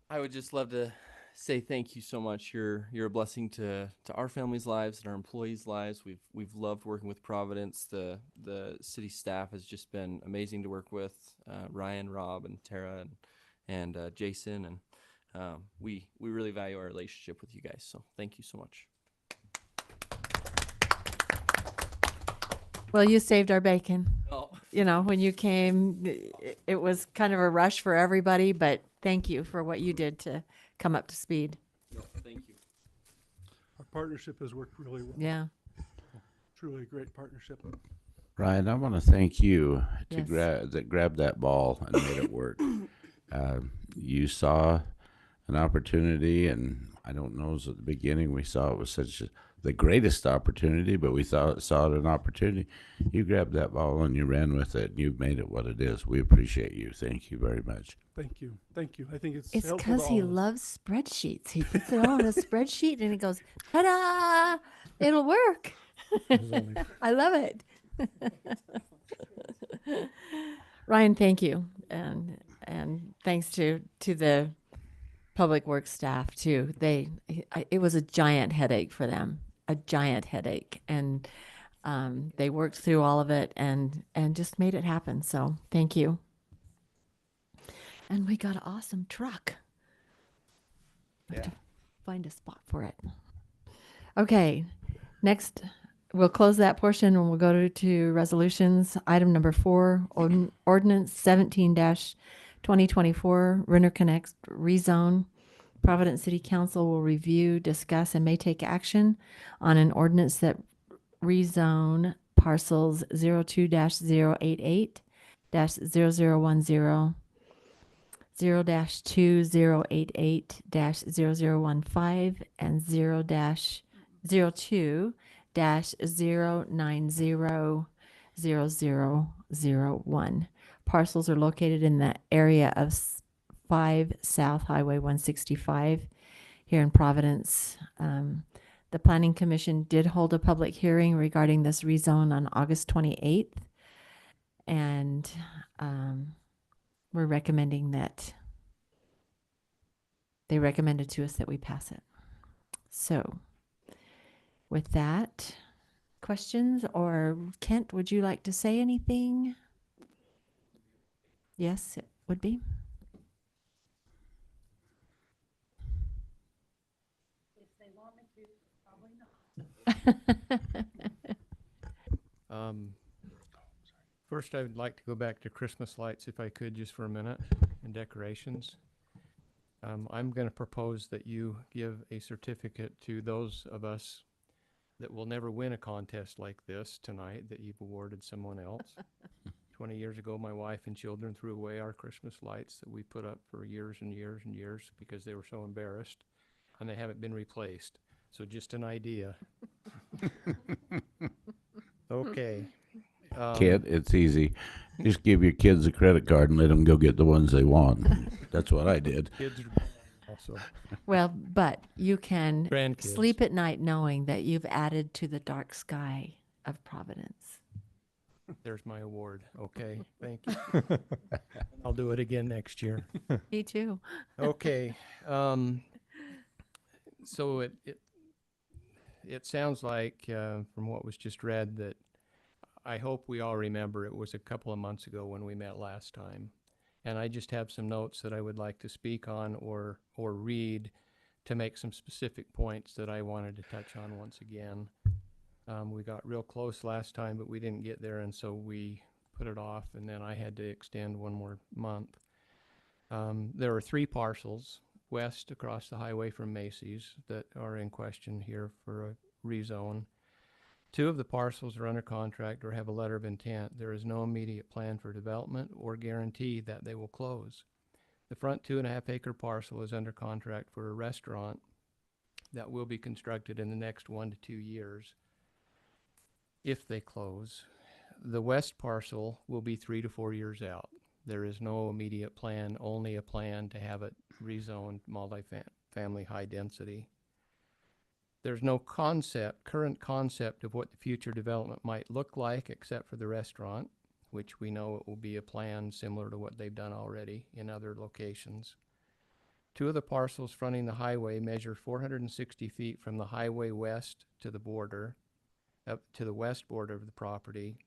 I would just love to say thank you so much. You're a blessing to our families' lives and our employees' lives. We've loved working with Providence. The city staff has just been amazing to work with. Ryan, Rob, and Tara, and Jason, and we really value our relationship with you guys. So thank you so much. Well, you saved our bacon. Oh. You know, when you came, it was kind of a rush for everybody, but thank you for what you did to come up to speed. No, thank you. Our partnership has worked really well. Yeah. Truly a great partnership. Ryan, I want to thank you to Yes. grab that ball and made it work. You saw an opportunity, and I don't know, it was at the beginning we saw it was the greatest opportunity, but we saw it an opportunity. You grabbed that ball and you ran with it, and you've made it what it is. We appreciate you. Thank you very much. Thank you. Thank you. I think it's It's helpful to because he all of us. loves spreadsheets. He puts it all in a spreadsheet and he goes, ta-da! It'll work. I love it. Ryan, thank you. And thanks to the Public Works staff too. It was a giant headache for them, a giant headache. And They worked through all of it and just made it happen. So thank you. And we got an awesome truck. Have to find a spot for it. Okay, next we'll close that portion and we'll go to resolutions. Item number 4, ordinance 17-2024, Renner Connect rezone. Providence City Council will review, discuss, and may take action on an ordinance that rezone parcels 02-088-0010, 0-2088-0015, and 0-02-090-0001. Parcels are located in the area of 5 South Highway 165 here in Providence. The Planning Commission did hold a public hearing regarding this rezone on August 28th. And we're recommending that they recommended to us that we pass it. So with that, questions, or Kent, would you like to say anything? Yes, it would be. First, I would like to go back to Christmas lights if I could, just for a minute, and decorations. I'm going to propose that you give a certificate to those of us that will never win a contest like this tonight that you've awarded someone else. 20 years ago, my wife and children threw away our Christmas lights that we put up for years and years and years because they were so embarrassed, and they haven't been replaced. So just an idea. Okay. Kid, it's easy. Just give your kids a credit card and let them go get the ones they want. That's what I did. Kids are also Well, but you can grandkids. sleep at night knowing that you've added to the dark sky of Providence. There's my award. Okay, thank you. I'll do it again next year. Me too. Okay. So it sounds like from what was just read that I hope we all remember it was a couple of months ago when we met last time. And I just have some notes that I would like to speak on or read to make some specific points that I wanted to touch on once again. We got real close last time, but we didn't get there, and so we put it off, and then I had to extend one more month. There are 3 parcels west across the highway from Macy's that are in question here for a rezone. 2 of the parcels are under contract or have a letter of intent. There is no immediate plan for development or guarantee that they will close. The front 2.5 acre parcel is under contract for a restaurant that will be constructed in the next 1 to 2 years if they close. The west parcel will be 3 to 4 years out. There is no immediate plan, only a plan to have it rezoned multifamily high density. There's no current concept of what the future development might look like except for the restaurant, which we know it will be a plan similar to what they've done already in other locations. 2 of the parcels fronting the highway measure 460 feet from the highway west to the border, up to the west border of the property,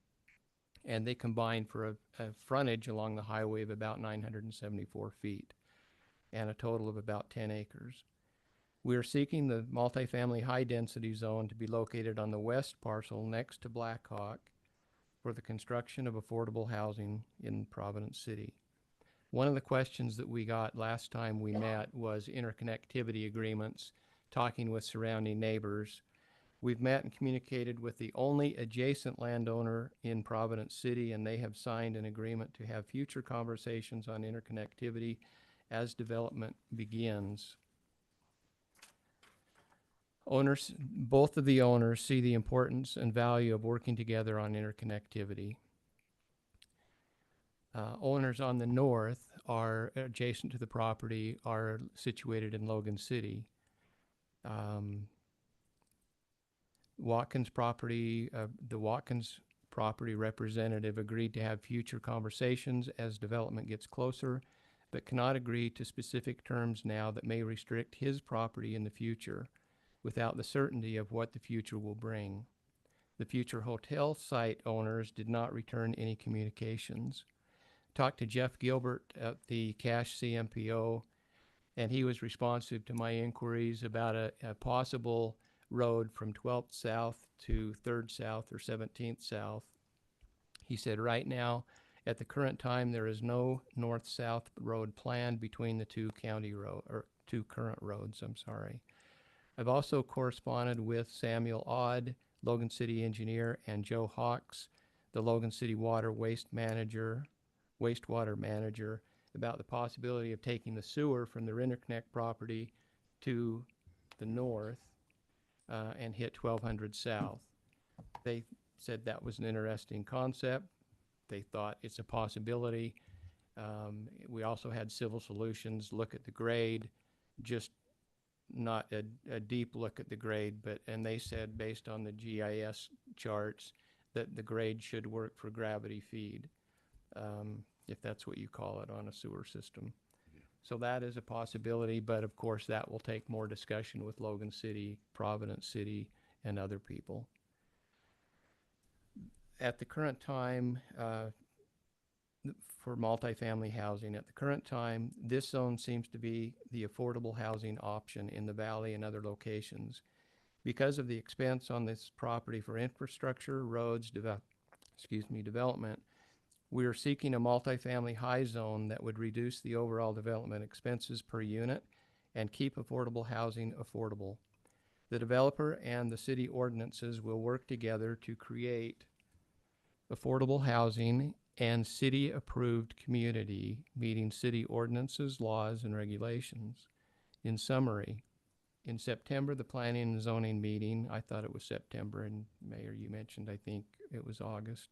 and they combine for a frontage along the highway of about 974 feet and a total of about 10 acres. We are seeking the multifamily high-density zone to be located on the west parcel next to Blackhawk for the construction of affordable housing in Providence City. One of the questions that we got last time we met was interconnectivity agreements, talking with surrounding neighbors. We've met and communicated with the only adjacent landowner in Providence City, and they have signed an agreement to have future conversations on interconnectivity as development begins. Both of the owners see the importance and value of working together on interconnectivity. Owners on the north are adjacent to the property, are situated in Logan City. Watkins property, the Watkins property representative agreed to have future conversations as development gets closer, but cannot agree to specific terms now that may restrict his property in the future, without the certainty of what the future will bring. The future hotel site owners did not return any communications. Talked to Jeff Gilbert at the Cache CMPO, and he was responsive to my inquiries about a possible road from 12th South to 3rd South or 17th South. He said right now, at the current time, there is no north-south road planned between the two current roads, I'm sorry. I've also corresponded with Samuel Odd, Logan City engineer, and Joe Hawks, the Logan City wastewater manager, about the possibility of taking the sewer from their interconnect property to the north and hit 1200 South. They said that was an interesting concept. They thought it's a possibility. We also had Civil Solutions look at the grade, just not a deep look at the grade, and they said based on the GIS charts that the grade should work for gravity feed, if that's what you call it on a sewer system. So that is a possibility, but of course that will take more discussion with Logan City, Providence City, and other people. At the current time, for multifamily housing, at the current time, this zone seems to be the affordable housing option in the valley and other locations. Because of the expense on this property for infrastructure, roads, development, we are seeking a multifamily high zone that would reduce the overall development expenses per unit and keep affordable housing affordable. The developer and the city ordinances will work together to create affordable housing and city-approved community meeting city ordinances, laws, and regulations. In summary, in September, the planning and zoning meeting, I thought it was September, and Mayor, you mentioned, I think it was August.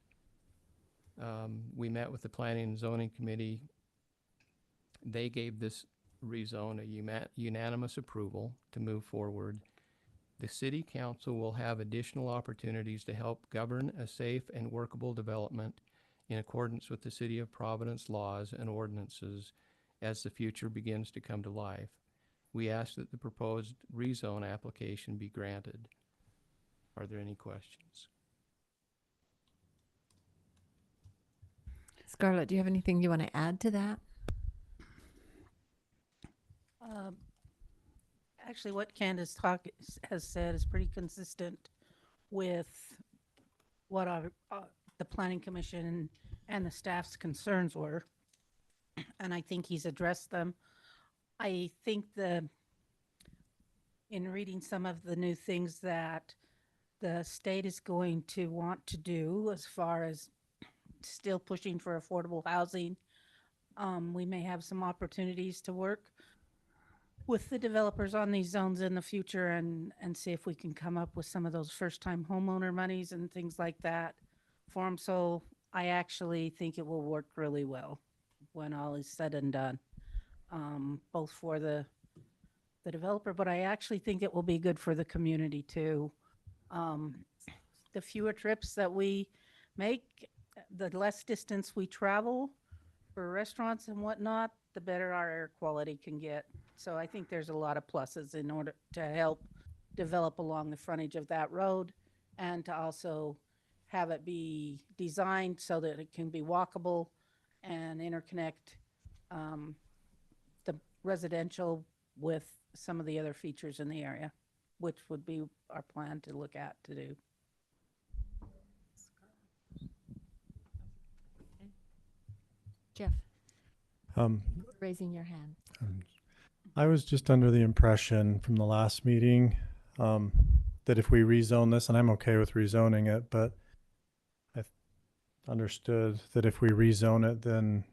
We met with the Planning and Zoning Committee. They gave this rezone a unanimous approval to move forward. The City Council will have additional opportunities to help govern a safe and workable development in accordance with the City of Providence laws and ordinances as the future begins to come to life. We ask that the proposed rezone application be granted. Are there any questions? Scarlett, do you have anything you want to add to that? Actually, what Candace has said is pretty consistent with what the Planning Commission and the staff's concerns were, and I think he's addressed them. I think in reading some of the new things that the state is going to want to do as far as still pushing for affordable housing, we may have some opportunities to work with the developers on these zones in the future and see if we can come up with some of those first-time homeowner monies and things like that for them. So I actually think it will work really well when all is said and done, both for the developer, but I actually think it will be good for the community too. The fewer trips that we make, the less distance we travel for restaurants and whatnot, the better our air quality can get. So I think there's a lot of pluses in order to help develop along the frontage of that road and to also have it be designed so that it can be walkable and interconnect the residential with some of the other features in the area, which would be our plan to look at to do. Jeff, raising your hand. I was just under the impression from the last meeting that if we rezone this, and I'm okay with rezoning it, but I understood that if we rezone it, then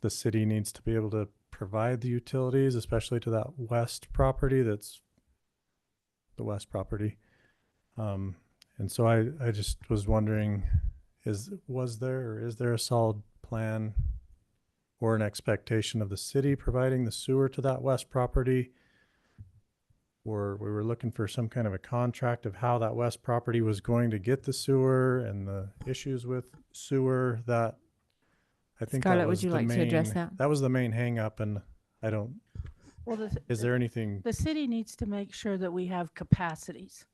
the city needs to be able to provide the utilities, especially to that west property. That's the west property. And so I just was wondering, was there or is there a solid plan or an expectation of the city providing the sewer to that west property? Or we were looking for some kind of a contract of how that west property was going to get the sewer and the issues with sewer that I think Scarlett, that was would you the like main, to address that? That was the main hang up, and I don't, Well, is there anything? the city needs to make sure that we have capacities,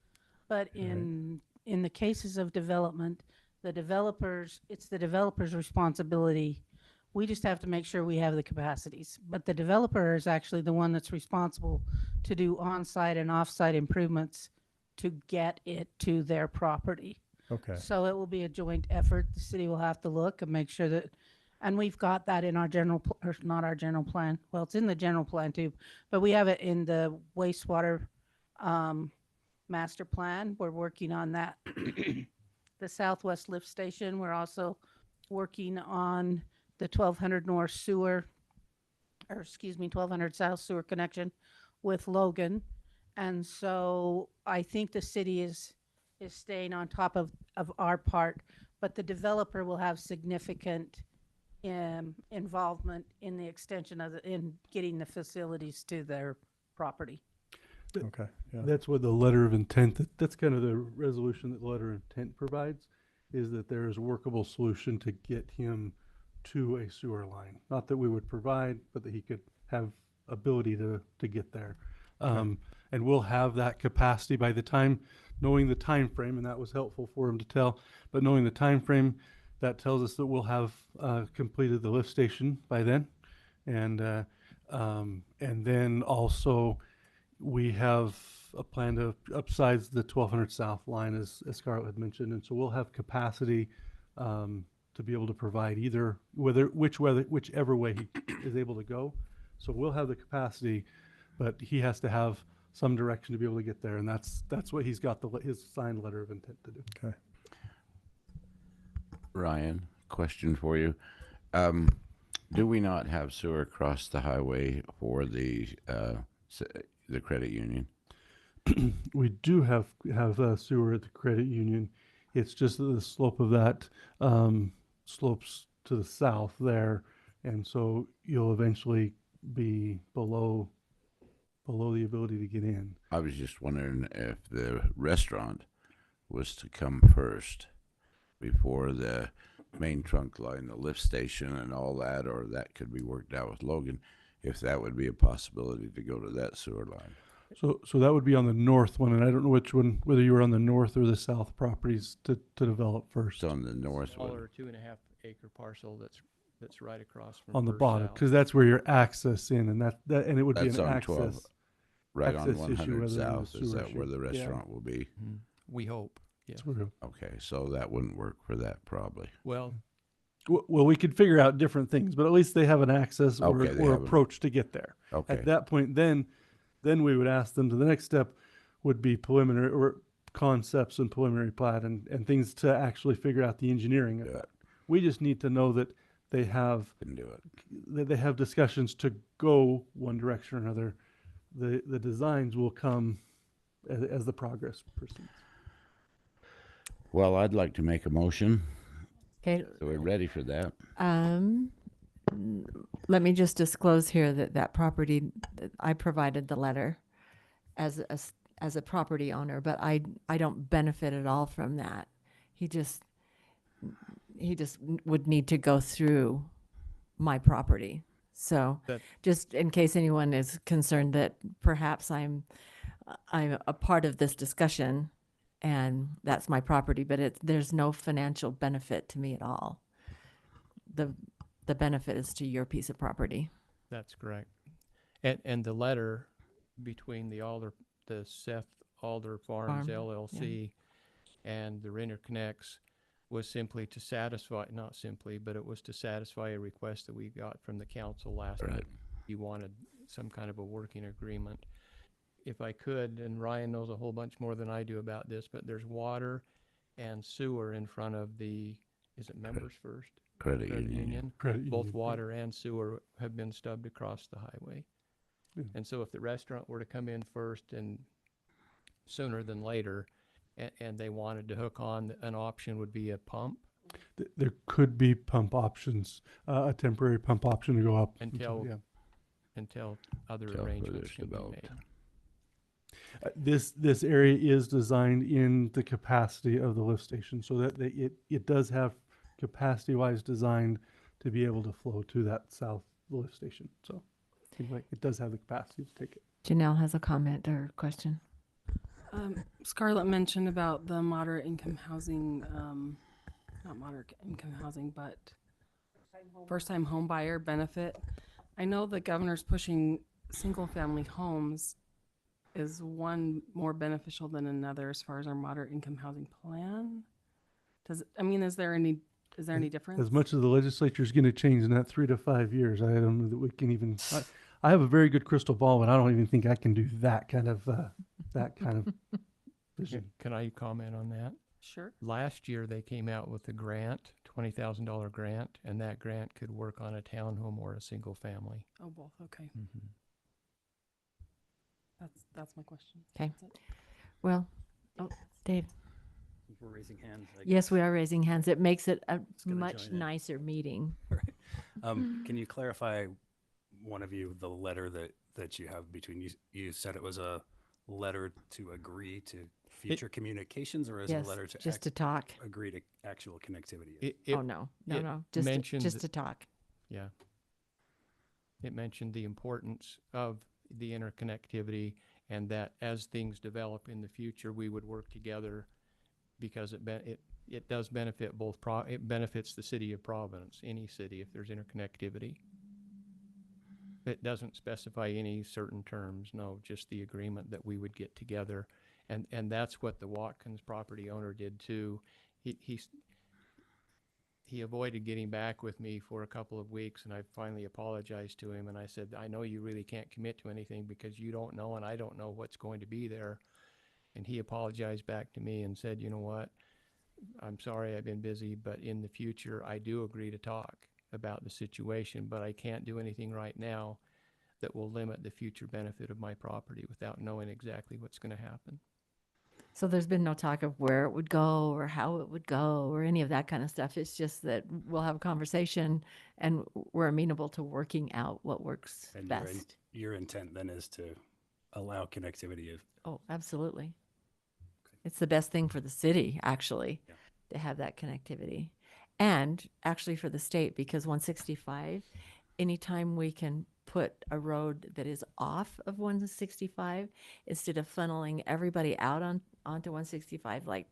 but in in the cases of development, it's the developer's responsibility. We just have to make sure we have the capacities. But the developer is actually the one that's responsible to do on-site and off-site improvements to get it to their property. Okay. So it will be a joint effort. The city will have to look and make sure that, and we've got that in our or not our general plan. Well, it's in the general plan too, but we have it in the wastewater master plan. We're working on that. The Southwest Lift Station, we're also working on the 1200 North sewer, or excuse me, 1200 South sewer connection with Logan. And so I think the city is staying on top of our part, but the developer will have significant involvement in the extension of in getting the facilities to their property. Okay. Yeah. That's what the letter of intent, that's kind of the resolution that the letter of intent provides, is that there is a workable solution to get him to a sewer line. Not that we would provide, but that he could have ability to get there. And we'll have that capacity by the time, knowing the time frame, and that was helpful for him to tell, but knowing the time frame, that tells us that we'll have completed the lift station by then. And then also, we have a plan to upsize the 1200 South line, as Scarlett had mentioned, and so we'll have capacity to be able to provide either whichever way he is able to go. So we'll have the capacity, but he has to have some direction to be able to get there, and that's what he's got his signed letter of intent to do. Okay. Ryan, question for you. Do we not have sewer across the highway for the credit union? We do have sewer at the credit union. It's just that the slope of that slopes to the south there, and so you'll eventually be below the ability to get in. I was just wondering if the restaurant was to come first before the main trunk line, the lift station and all that, or that could be worked out with Logan, if that would be a possibility to go to that sewer line. So that would be on the north one, and I don't know which one, whether you were on the north or the south properties to develop first. It's on the north one. Smaller 2.5 acre parcel that's right across from On the First bottom, South. because that's where your access in, and and it would That's be an on access. 12, right on access issue 100 rather than a South. Is sewer that where issue. the Yeah. restaurant will be? We hope. Yeah. That's where- Okay, so that wouldn't work for that probably. Well, Well, we could figure out different things, but at least they have an access or, Okay, they or have an- approach to get there. Okay. At that point, then we would ask them to, the next step would be preliminary or concepts and preliminary plat and things to actually figure out the engineering of Yeah. that. We just need to know that they have Can do it. that they have discussions to go one direction or another. The designs will come as the progress proceeds. Well, I'd like to make a motion. Okay, So we're ready for that. let me just disclose here that property, that I provided the letter as a property owner, but I don't benefit at all from that. He just would need to go through my property. So That- just in case anyone is concerned that perhaps I'm a part of this discussion and that's my property, but there's no financial benefit to me at all. The benefit is to your piece of property. that's correct. And the letter between the Seth Alder Farms Farm, LLC and the Renter Connects was simply to satisfy, not simply, but it was to satisfy a request that we got from the council last Right. night. He wanted some kind of a working agreement. If I could, and Ryan knows a whole bunch more than I do about this, but there's water and sewer in front of is it Members First? Credit Credit union. Union. Credit Both union. water and sewer have been stubbed across the highway. Yeah. And so if the restaurant were to come in first and sooner than later, and they wanted to hook on, an option would be a pump There could be pump options, a temporary pump option to go up. until yeah. other Until arrangements further can be developed. made. This area is designed in the capacity of the lift station, so that it does have capacity-wise designed to be able to flow to that south lift station. So anyway, it does have the capacity to take it. Janelle has a comment or question. Scarlett mentioned about the moderate income housing, not moderate income housing, but first time home buyer benefit. I know the governor's pushing single family homes. Is one more beneficial than another as far as our moderate income housing plan? Is there any difference? As much as the legislature is going to change in that 3 to 5 years, I don't know that we can even. I have a very good crystal ball, but I don't even think I can do that kind of vision. Can I comment on that? Sure. Last year, they came out with a grant, $20,000 grant, and that grant could work on a townhome or a single family. Oh, both. Okay. That's my question. Okay. That's it. Well, oh, Dave. We're raising hands. I Yes, guess. we are raising hands. It makes it a gonna much join in. nicer meeting. Can you clarify, one of you, the letter that you have between you? You said it was a letter to agree to future communications, or is it Yes, a letter to just to talk. agree to actual connectivity? Oh, no, it just mentions- to talk. Yeah. It mentioned the importance of the interconnectivity and that as things develop in the future, we would work together because it does benefit it benefits the city of Providence, any city, if there's interconnectivity. It doesn't specify any certain terms, no, just the agreement that we would get together. And that's what the Watkins property owner did too. He avoided getting back with me for a couple of weeks, and I finally apologized to him, and I said, I know you really can't commit to anything because you don't know and I don't know what's going to be there. And he apologized back to me and said, you know what, I'm sorry I've been busy, but in the future I do agree to talk about the situation, but I can't do anything right now that will limit the future benefit of my property without knowing exactly what's going to happen. So there's been no talk of where it would go or how it would go or any of that kind of stuff. It's just that we'll have a conversation and we're amenable to working out what works And best. your intent then is to allow connectivity of. Oh, absolutely. It's the best thing for the city, actually, to have that connectivity. And actually for the state, because 165, anytime we can put a road that is off of 165, instead of funneling everybody out onto 165, I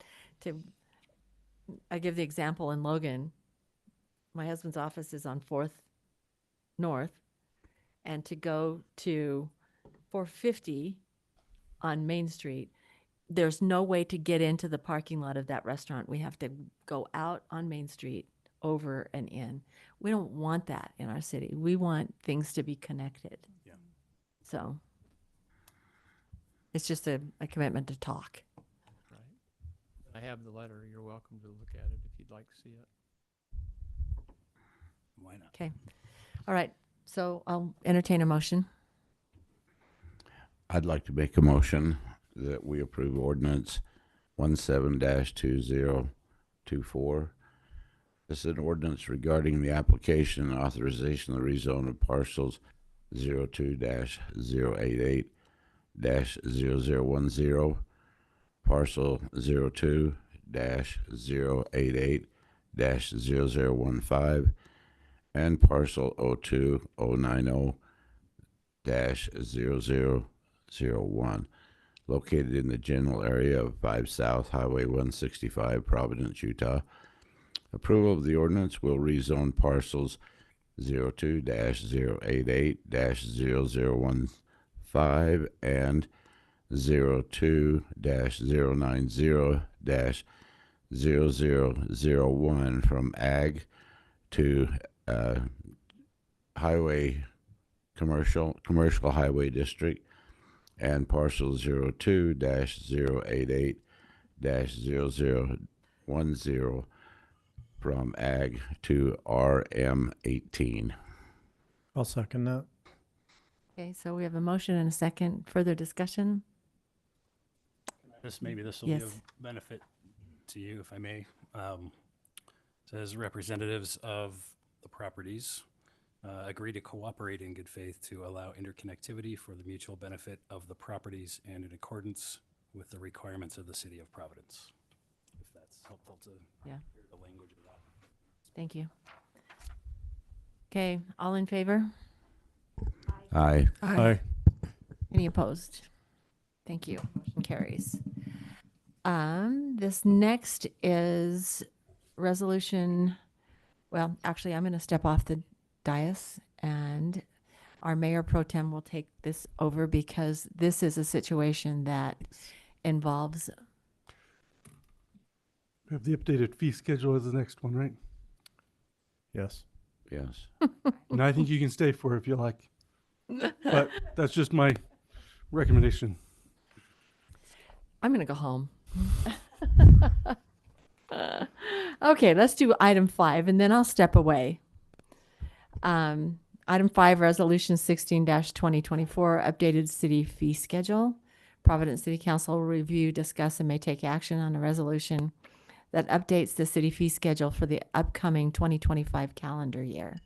give the example in Logan, my husband's office is on 4th North, and to go to 450 on Main Street, there's no way to get into the parking lot of that restaurant. We have to go out on Main Street, over and in. We don't want that in our city. We want things to be connected. Yeah. So it's just a commitment to talk. Right. I have the letter. You're welcome to look at it if you'd like to see it. Why not? Okay. All right. So I'll entertain a motion. I'd like to make a motion that we approve ordinance 17-2024. This is an ordinance regarding the application and authorization of the rezone of parcels 02-088-0010, parcel 02-088-0015, and parcel 02-090-0001, located in the general area of 5 South Highway 165, Providence, Utah. Approval of the ordinance will rezone parcels 02-088-0015 and 02-090-0001 from ag to highway commercial highway district, and parcel 02-088-0010 from ag to RM18. I'll second that. Okay, so we have a motion and a second. Further discussion? Maybe this will Yes. be of benefit to you, if I may. Says representatives of the properties agree to cooperate in good faith to allow interconnectivity for the mutual benefit of the properties and in accordance with the requirements of the city of Providence. If that's helpful to Yeah. hear the language of that. Thank you. Okay, all in favor? Aye. Aye. Any opposed? Thank you. Motion carries. This next is resolution. Well, actually, I'm going to step off the dais and our mayor pro tem will take this over because this is a situation that involves, We have the updated fee schedule as the next one, right? Yes. Yes. And I think you can stay for it if you like. But that's just my recommendation. I'm going to go home. Okay, let's do item 5 and then I'll step away. Item 5, resolution 16-2024, updated city fee schedule. Providence City Council will review, discuss, and may take action on a resolution that updates the city fee schedule for the upcoming 2025 calendar year.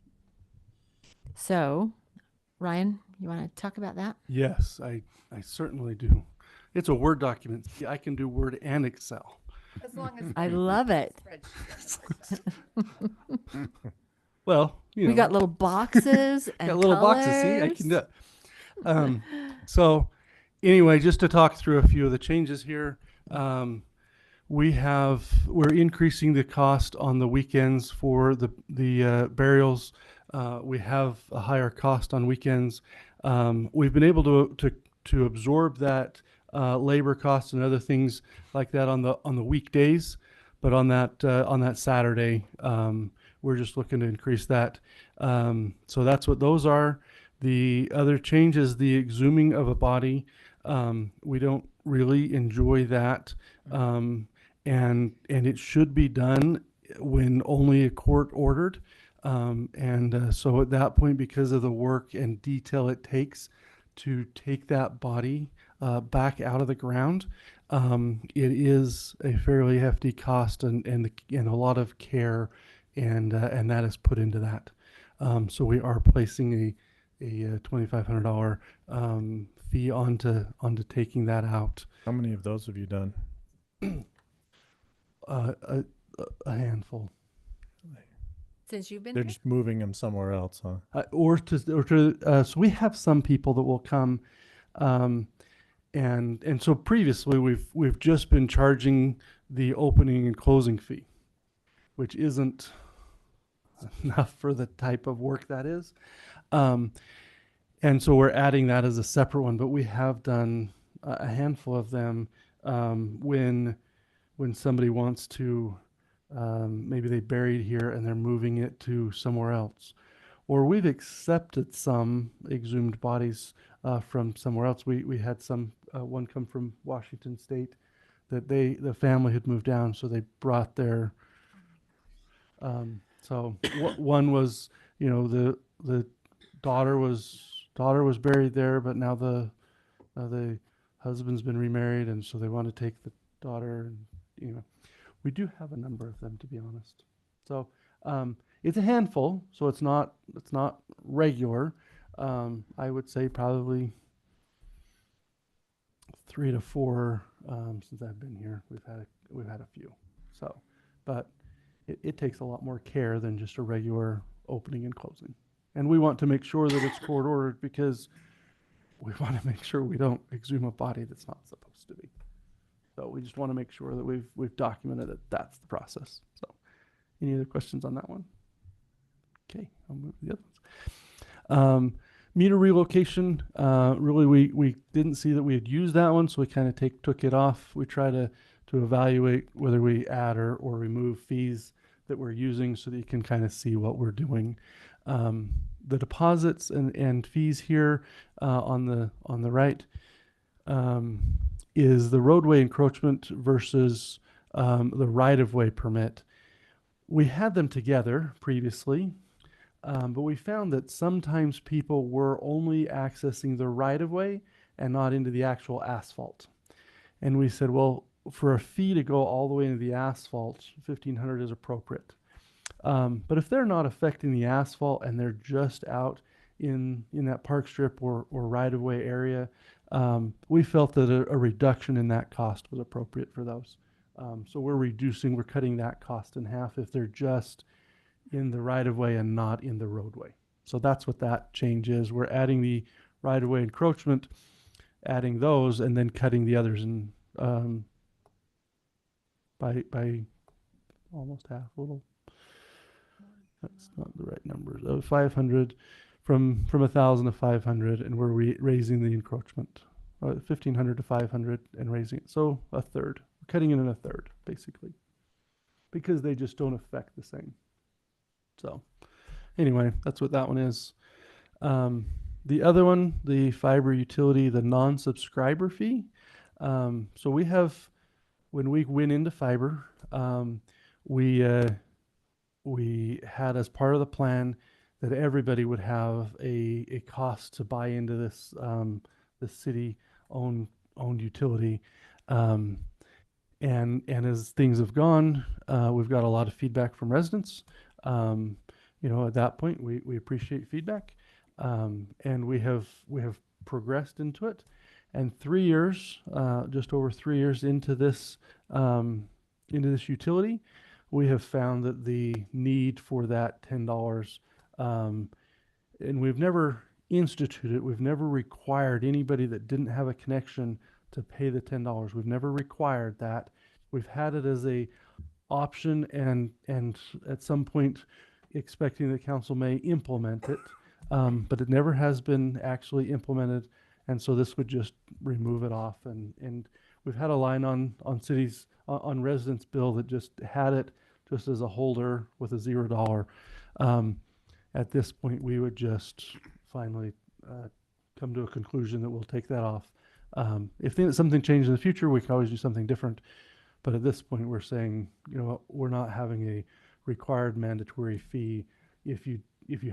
So, Ryan, you want to talk about that? Yes, I certainly do. It's a Word document. See, I can do Word and Excel. As long as. I love it. Well, you know. We got little boxes and Got little boxes. See, I colors. can do it. So anyway, just to talk through a few of the changes here. We're increasing the cost on the weekends for the burials. We have a higher cost on weekends. We've been able to absorb that labor costs and other things like that on the weekdays, but on that Saturday, we're just looking to increase that. So that's what those are. The other change is the exhuming of a body. We don't really enjoy that. And it should be done when only a court ordered. So at that point, because of the work and detail it takes to take that body back out of the ground, it is a fairly hefty cost and a lot of care, and that is put into that. So we are placing a $2,500 fee onto taking that out. How many of those have you done? A handful. Since you've been They're here? just moving them somewhere else, huh? So we have some people that will come, and so previously we've just been charging the opening and closing fee, which isn't enough for the type of work that is, and so we're adding that as a separate one. But we have done a handful of them when somebody wants to. Maybe they buried here and they're moving it to somewhere else. Or we've accepted some exhumed bodies from somewhere else. We had one come from Washington State that the family had moved down, so they brought their, one was, the daughter was buried there, but now the husband's been remarried, and so they want to take the daughter, and we do have a number of them, to be honest. So it's a handful, so it's not regular. I would say probably 3 to 4 since I've been here. We've had a few. So, but it takes a lot more care than just a regular opening and closing. And we want to make sure that it's court ordered because we want to make sure we don't exhume a body that's not supposed to be. So we just want to make sure that we've documented that that's the process. So any other questions on that one? Okay, I'll move to the other ones. Meter relocation, really we didn't see that we had used that one, so we kind of took it off. We try to evaluate whether we add or remove fees that we're using so that you can kind of see what we're doing. The deposits and fees here on the right is the roadway encroachment versus the right-of-way permit. We had them together previously, but we found that sometimes people were only accessing the right-of-way and not into the actual asphalt. And we said, well, for a fee to go all the way into the asphalt, $1,500 is appropriate. But if they're not affecting the asphalt and they're just out in that park strip or right-of-way area, we felt that a reduction in that cost was appropriate for those. So we're cutting that cost in half if they're just in the right-of-way and not in the roadway. So that's what that change is. We're adding the right-of-way encroachment adding those and then cutting the others in by almost half, a little. That's not the right numbers. 500 from 1,000 to 500, and we're raising the encroachment, 1,500 to 500, and raising it. So a third, cutting it in a third, basically, because they just don't affect the same. So anyway, that's what that one is. The other one, the fiber utility, the non-subscriber fee. So we have, when we went into fiber, we had as part of the plan that everybody would have a cost to buy into this the city owned utility. And as things have gone, we've got a lot of feedback from residents. At that point, we appreciate feedback, and we have progressed into it. And 3 years, just over 3 years into this utility, we have found that the need for that $10, and we've never instituted, we've never required anybody that didn't have a connection to pay the $10. We've never required that. We've had it as a option, and at some point expecting the council may implement it, but it never has been actually implemented. And so this would just remove it off. And we've had a line on cities, on residents' bill that just had it just as a holder with a $0. At this point, we would just finally come to a conclusion that we'll take that off. If something changed in the future, we can always do something different. But at this point, we're saying, we're not having a required mandatory fee if you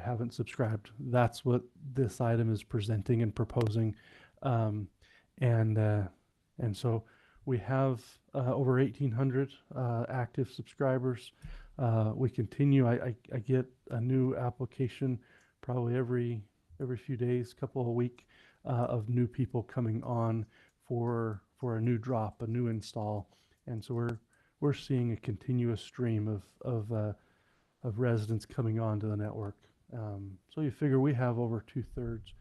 haven't subscribed. That's what this item is presenting and proposing. And so we have over 1,800 active subscribers. We continue. I get a new application probably every few days, couple of week, of new people coming on for a new drop, a new install. And so we're seeing a continuous stream of residents coming onto the network. So you figure we have over 2/3.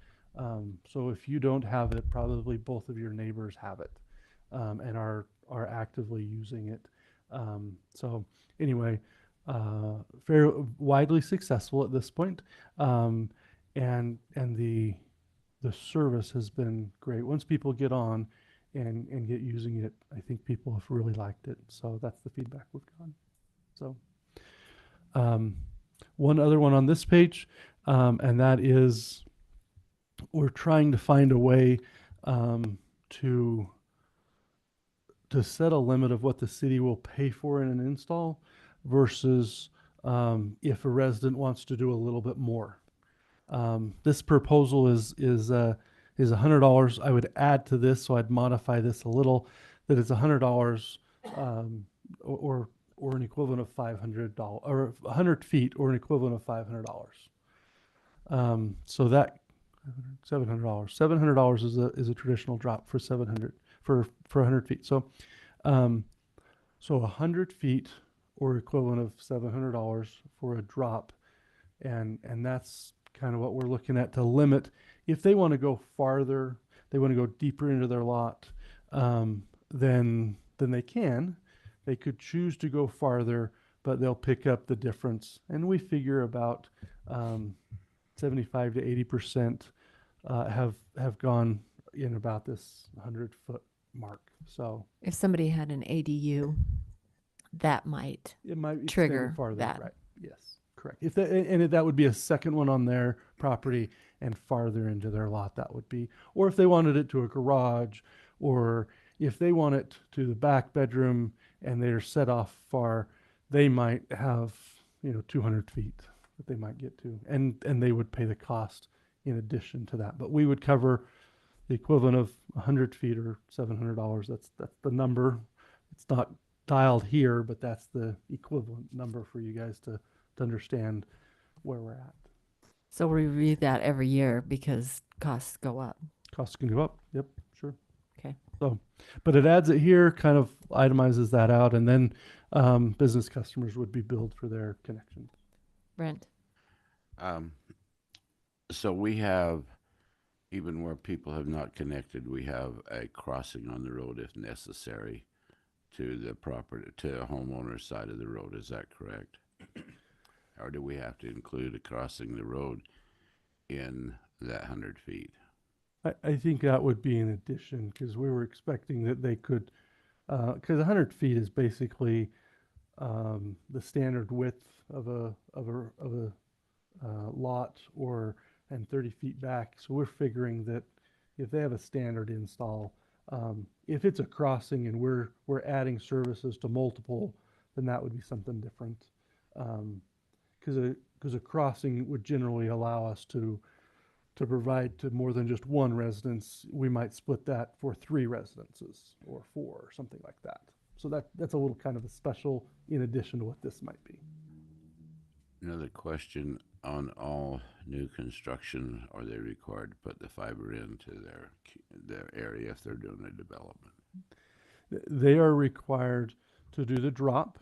So if you don't have it, probably both of your neighbors have it, and are actively using it. So anyway, very widely successful at this point, and the service has been great. Once people get on and get using it, I think people have really liked it. So that's the feedback we've gotten. So one other one on this page, and that is we're trying to find a way to set a limit of what the city will pay for in an install versus if a resident wants to do a little bit more. This proposal is $100. I would add to this, so I'd modify this a little, that it's $100 or an equivalent of $500, or 100 feet or an equivalent of $500. So that $700. $700 is a traditional drop for 700 for 100 feet. So 100 feet or equivalent of $700 for a drop, and that's kind of what we're looking at to limit. If they want to go farther, they want to go deeper into their lot, then they can. They could choose to go farther, but they'll pick up the difference. And we figure about 75 to 80% have gone in about this 100-foot mark. So If somebody had an ADU, that might it might extend trigger farther, that. right? Yes, correct. If that would be a second one on their property and farther into their lot, that would be. Or if they wanted it to a garage, or if they want it to the back bedroom and they're set off far, they might have 200 feet that they might get to, and they would pay the cost in addition to that. But we would cover the equivalent of 100 feet or $700. That's the number. It's not dialed here, but that's the equivalent number for you guys to understand where we're at. So we review that every year because costs go up. Costs can go up. Yep, sure. Okay. So, but it adds it here, kind of itemizes that out, and then business customers would be billed for their connections. Brent. So we have Even where people have not connected, we have a crossing on the road if necessary to the property, to a homeowner's side of the road. Is that correct? Or do we have to include a crossing the road in that 100 feet? I think that would be an addition, because we were expecting that they could, because 100 feet is basically the standard width of a lot, and 30 feet back. So we're figuring that if they have a standard install, if it's a crossing and we're adding services to multiple, then that would be something different. Because a crossing would generally allow us to provide to more than just one residence. We might split that for 3 residences or 4 or something like that. So that's a little kind of a special in addition to what this might be. Another question, on all new construction, are they required to put the fiber into their area if they're doing a development? They are required to do the drop.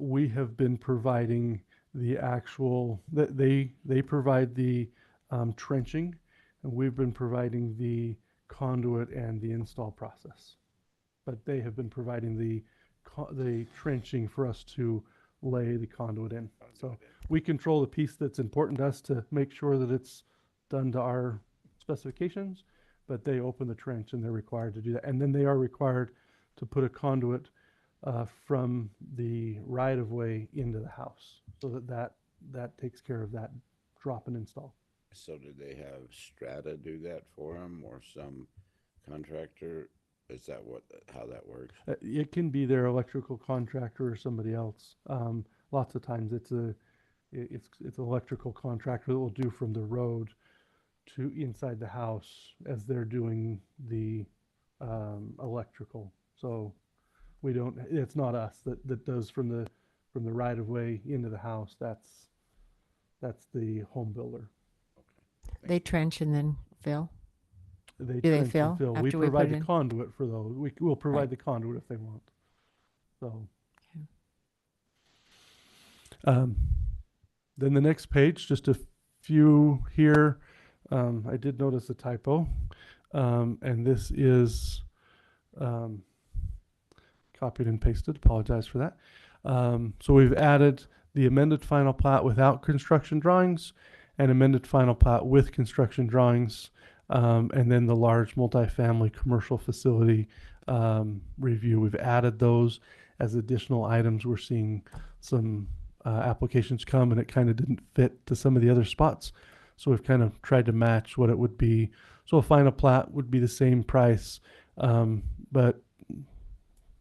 We have been providing the actual, they provide the trenching, and we've been providing the conduit and the install process. But they have been providing the trenching for us to lay the conduit in. So we control the piece that's important to us to make sure that it's done to our specifications, but they open the trench and they're required to do that. And then they are required to put a conduit from the right-of-way into the house, so that takes care of that drop and install. So do they have Strata do that for them, or some contractor? Is that how that works? It can be their electrical contractor or somebody else. Lots of times it's an electrical contractor that will do from the road to inside the house as they're doing the electrical. So it's not us that does from the right of way into the house. That's the home builder. They trench and then fill. Do they trench and fill We after we provide put it the in? conduit for those. We'll provide Right. the conduit if they want. So. Okay. Then the next page, just a few here. I did notice a typo, and this is copied and pasted. Apologize for that. So we've added the amended final plat without construction drawings and amended final plat with construction drawings, and then the large multifamily commercial facility review. We've added those as additional items. We're seeing some applications come, and it kind of didn't fit to some of the other spots. So we've kind of tried to match what it would be. So a final plat would be the same price, but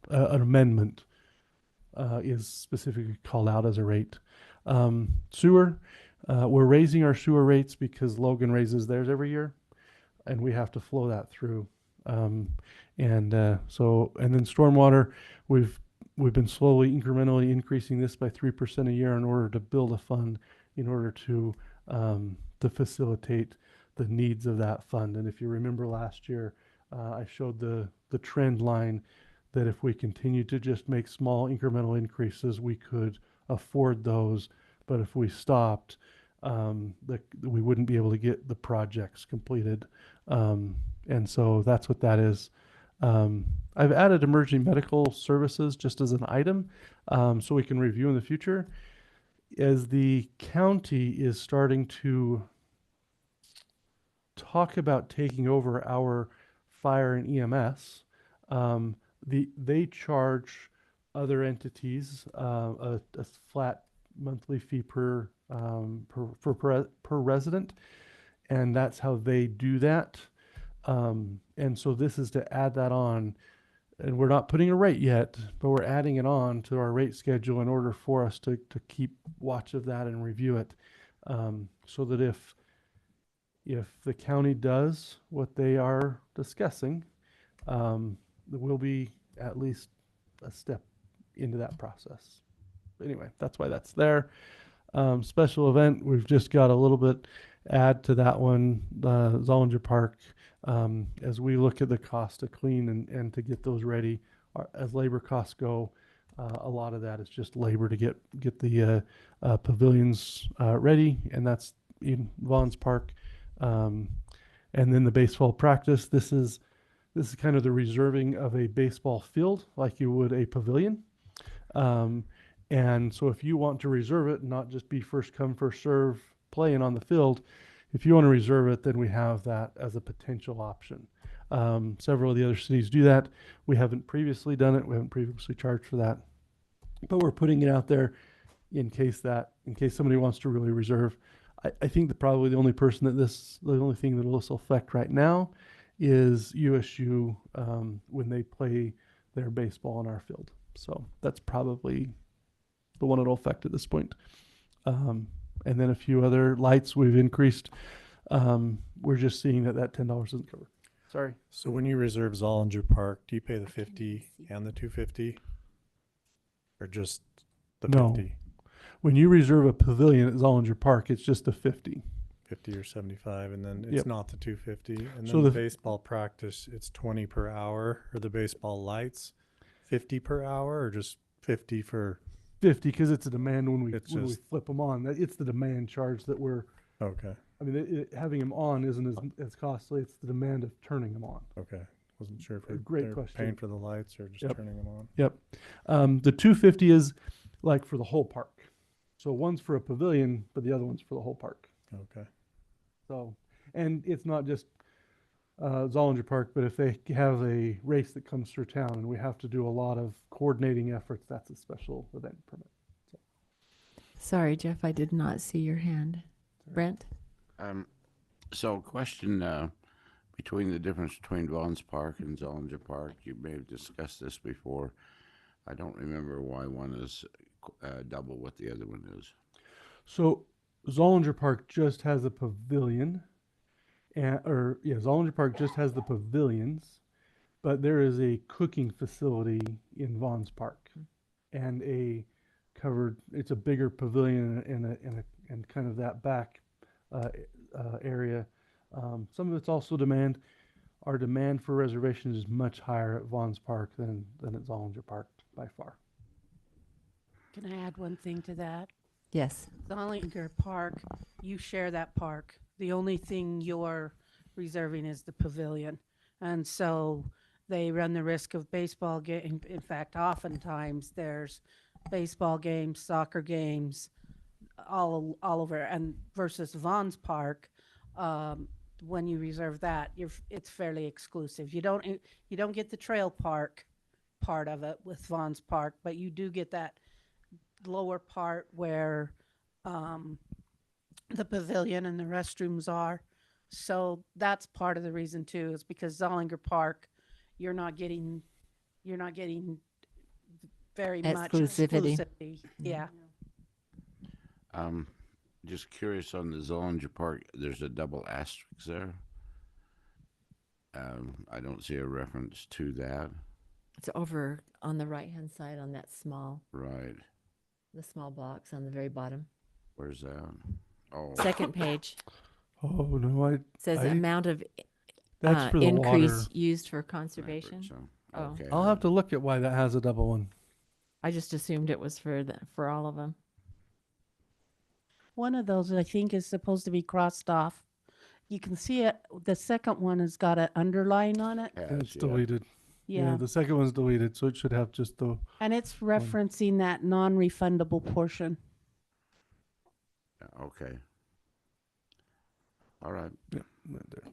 an amendment is specifically called out as a rate. Sewer, we're raising our sewer rates because Logan raises theirs every year, and we have to flow that through. And then stormwater, we've been slowly, incrementally increasing this by 3% a year in order to build a fund, in order to facilitate the needs of that fund. And if you remember last year, I showed the trend line that if we continue to just make small incremental increases, we could afford those. But if we stopped, we wouldn't be able to get the projects completed. And so that's what that is. I've added emerging medical services just as an item, so we can review in the future. As the county is starting to talk about taking over our fire and EMS, they charge other entities a flat monthly fee per resident, and that's how they do that. And so this is to add that on, and we're not putting a rate yet, but we're adding it on to our rate schedule in order for us to keep watch of that and review it, so that if the county does what they are discussing, we'll be at least a step into that process. Anyway, that's why that's there. Special event, we've just got a little bit add to that one, Zollinger Park. As we look at the cost to clean and to get those ready, as labor costs go, a lot of that is just labor to get the pavilions ready, and that's in Vons Park. And then the baseball practice, this is kind of the reserving of a baseball field like you would a pavilion. And so if you want to reserve it, not just be first come, first serve playing on the field, if you want to reserve it, then we have that as a potential option. Several of the other cities do that. We haven't previously done it. We haven't previously charged for that, but we're putting it out there in case somebody wants to really reserve. I think that probably the only thing that this will affect right now is USU when they play their baseball on our field. So that's probably the one it'll affect at this point. And then a few other lights we've increased. We're just seeing that $10 doesn't cover. Sorry. So when you reserve Zollinger Park, do you pay the 50 and the 250? Or just the No. 50? When you reserve a pavilion at Zollinger Park, it's just the 50. 50 or 75, and then it's Yep. not the 250. And So then the the baseball practice, it's 20 per hour, or the baseball lights, 50 per hour, or just 50 for, 50 because it's a demand when we It's when we just- flip them on. It's the demand charge that we're. okay, I mean, having them on isn't as costly. It's the demand of turning them on. okay. Wasn't sure if Great they're question. paying for the lights or just Yep. turning them on. Yep. The 250 is like for the whole park. So one's for a pavilion, but the other one's for the whole park. Okay. So, and it's not just Zollinger Park, but if they have a race that comes through town and we have to do a lot of coordinating efforts, that's a special event permit. Sorry, Jeff, I did not see your hand. Brent? So question, between the difference between Vons Park and Zollinger Park, you may have discussed this before. I don't remember why one is double what the other one is. So Zollinger Park just has a pavilion, Zollinger Park just has the pavilions, but there is a cooking facility in Vons Park, and it's a bigger pavilion and kind of that back area. Some of it's also demand. Our demand for reservations is much higher at Vons Park than at Zollinger Park by far. Can I add one thing to that? Yes. Zollinger Park, you share that park. The only thing you're reserving is the pavilion. And so they run the risk of baseball game. In fact, oftentimes there's baseball games, soccer games, all over. And versus Vons Park, when you reserve that, it's fairly exclusive. You don't get the trail park part of it with Vons Park, but you do get that lower part where the pavilion and the restrooms are. So that's part of the reason too, is because Zollinger Park, you're not getting very much Exclusivity. exclusivity. Yeah. Just curious on the Zollinger Park, there's a double asterisk there. I don't see a reference to that. It's over on the right-hand side on that Right. the small box on the very bottom. Where's that? Oh, Second page Oh, no, says I- amount of that's for the increase water. used for I conservation. think so. Oh. Okay. I'll have to look at why that has a double one. I just assumed it was for all of them. One of those I think is supposed to be crossed off. You can see it. The second one has got an underline on it. Yes, And it's yeah. deleted. Yeah. The second one's deleted, so it should have just the. And it's referencing that non-refundable portion. Okay. All right. Yeah, right there.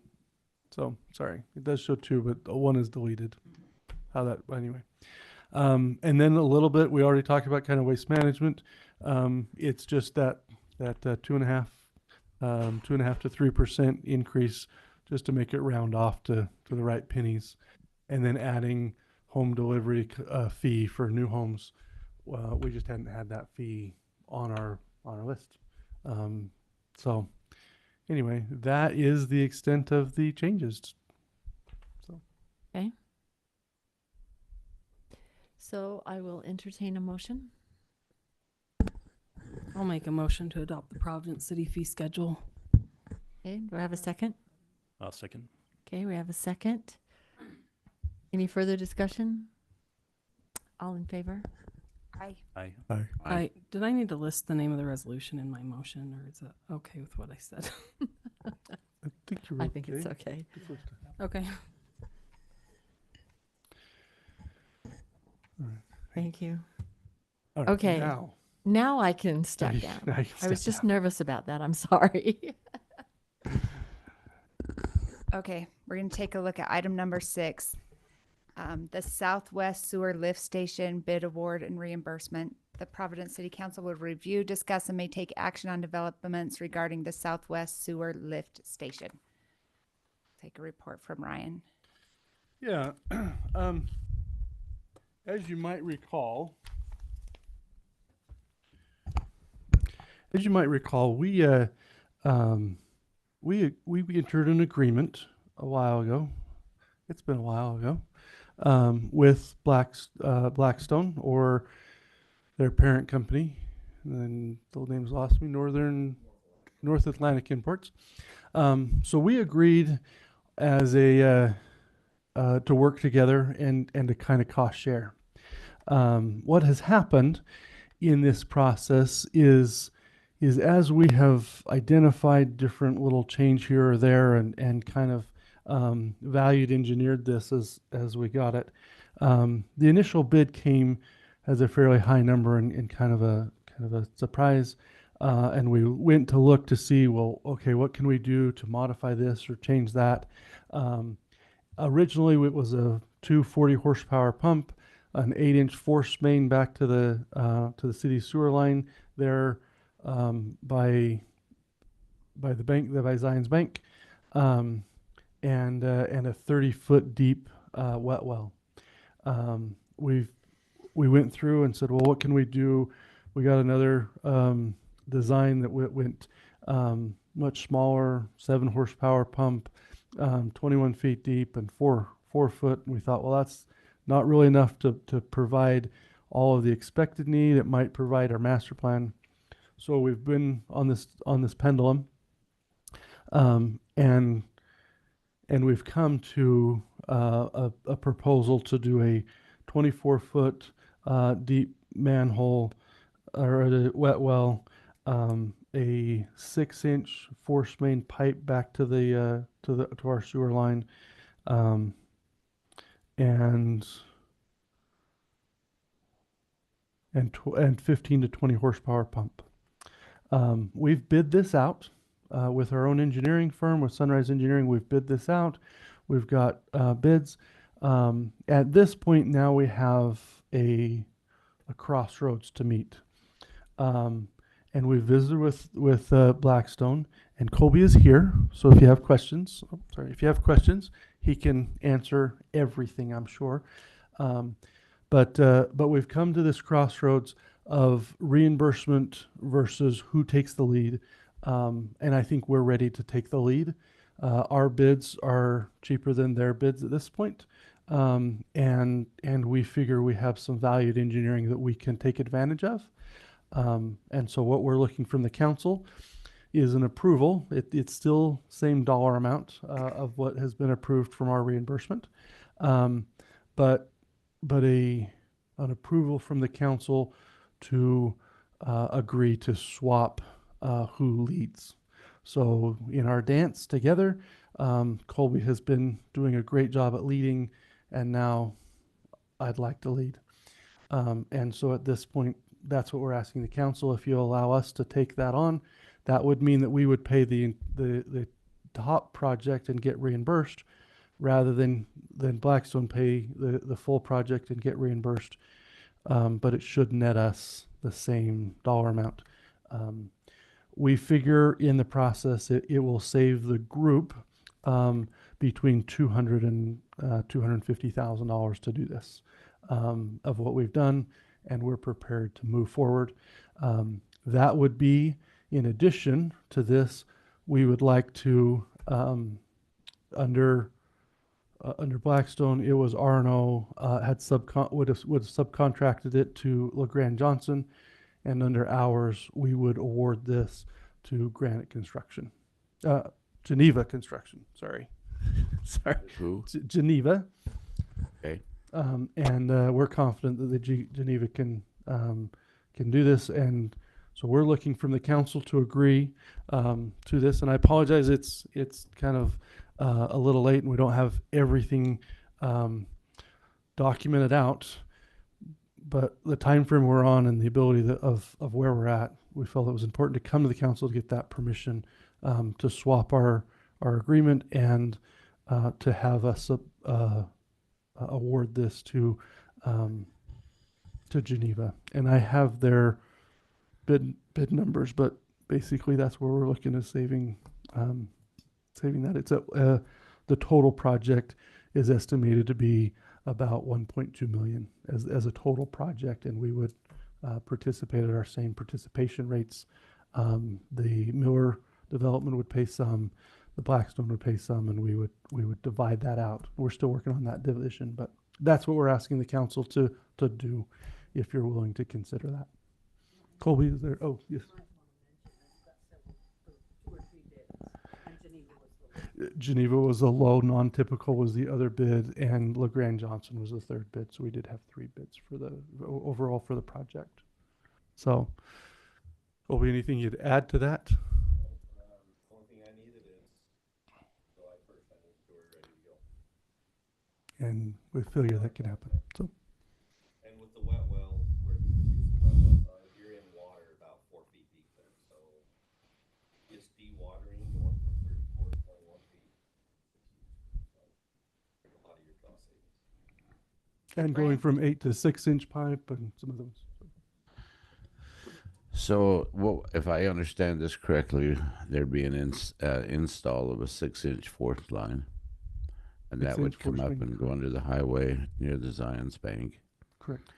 So sorry, it does show two, but the one is deleted. How that anyway. And then a little bit, we already talked about kind of waste management. It's just that 2.5 to 3% increase, just to make it round off to the right pennies, and then adding home delivery fee for new homes. We just hadn't had that fee on our list. So anyway, that is the extent of the changes. Okay. So I will entertain a motion. I'll make a motion to adopt the Providence City fee schedule. Okay, do I have a second? I'll second. Okay, we have a second. Any further discussion? All in favor? Aye. Did I need to list the name of the resolution in my motion, or is that okay with what I said? I think you're I think it's okay. okay. The first time. Okay. Thank you. All right, Okay. Now. Now I can step you- down. now you can I was step just down. nervous about that. I'm sorry. Okay, we're gonna take a look at item number 6. The Southwest Sewer Lift Station bid award and reimbursement. The Providence City Council will review, discuss, and may take action on developments regarding the Southwest Sewer Lift Station. Take a report from Ryan. Yeah. As you might recall, we entered an agreement a while ago. It's been a while ago, with Blackstone, or their parent company, and the name's lost me. North Atlantic Imports. So we agreed as a to work together and to kind of cost share. What has happened in this process is as we have identified different little change here or there and kind of valued engineered this as we got it. The initial bid came as a fairly high number and kind of a surprise. And we went to look to see, well, okay, what can we do to modify this or change that? Originally, it was a 240 horsepower pump, an 8-inch force main back to the city sewer line there by the bank, by Zions Bank, and a 30-foot deep wet well. We went through and said, well, what can we do? We got another design that went much smaller, 7 horsepower pump, 21 feet deep and 4 foot. And we thought, well, that's not really enough to provide all of the expected need. It might provide our master plan. So we've been on this pendulum, and we've come to a proposal to do a 24-foot deep manhole or a wet well, a 6-inch force main pipe back to our sewer line, and 15 to 20 horsepower pump. We've bid this out with our own engineering firm, with Sunrise Engineering. We've bid this out. We've got bids. At this point now, we have a crossroads to meet. And we visited with Blackstone, and Colby is here. So if you have questions, he can answer everything, I'm sure. But we've come to this crossroads of reimbursement versus who takes the lead. And I think we're ready to take the lead. Our bids are cheaper than their bids at this point. And we figure we have some valued engineering that we can take advantage of. And so what we're looking from the council is an approval. It's still same dollar amount of what has been approved from our reimbursement, but an approval from the council to agree to swap who leads. So in our dance together, Colby has been doing a great job at leading, and now I'd like to lead. And so at this point, that's what we're asking the council. If you allow us to take that on, that would mean that we would pay the top project and get reimbursed, rather than Blackstone pay the full project and get reimbursed. But it should net us the same dollar amount. We figure in the process it will save the group between $200,000 and $250,000 to do this of what we've done, and we're prepared to move forward. That would be, in addition to this, we would like to, under Blackstone, it was R&O would have subcontracted it to LeGrand Johnson, and under ours, we would award this to Granite Construction, Geneva Construction. Sorry. Who? Geneva. Okay. And we're confident that the Geneva can do this, and So we're looking from the council to agree to this, and I apologize. It's kind of a little late, and we don't have everything documented out. But the time frame we're on and the ability of where we're at, we felt it was important to come to the council to get that permission to swap our agreement and to have us award this to Geneva. And I have their bid numbers, but basically that's where we're looking at saving that. It's the total project is estimated to be about 1.2 million as a total project, and we would participate at our same participation rates. The Miller development would pay some, the Blackstone would pay some, and we would divide that out. We're still working on that division, but that's what we're asking the council to do, if you're willing to consider that. Colby, is there? Oh, yes. Geneva was a low, non-typical was the other bid, and LeGrand Johnson was the third bid. So we did have 3 bids for the overall for the project. So, Colby, anything you'd add to that? Only thing I needed is July 1st. I think we're ready to go. And we figure that can happen. So. And with the wet well, where you produce the wet well size, you're in water about 4 feet deep there. So just dewatering going from 34 to 21 feet. So a lot of your cost savings. And going from 8 to 6-inch pipe and some of those. So, well, if I understand this correctly, there'd be an install of a 6-inch force line, and that 6-inch would come force up main, and go under the highway near the Zions Bank. Correct.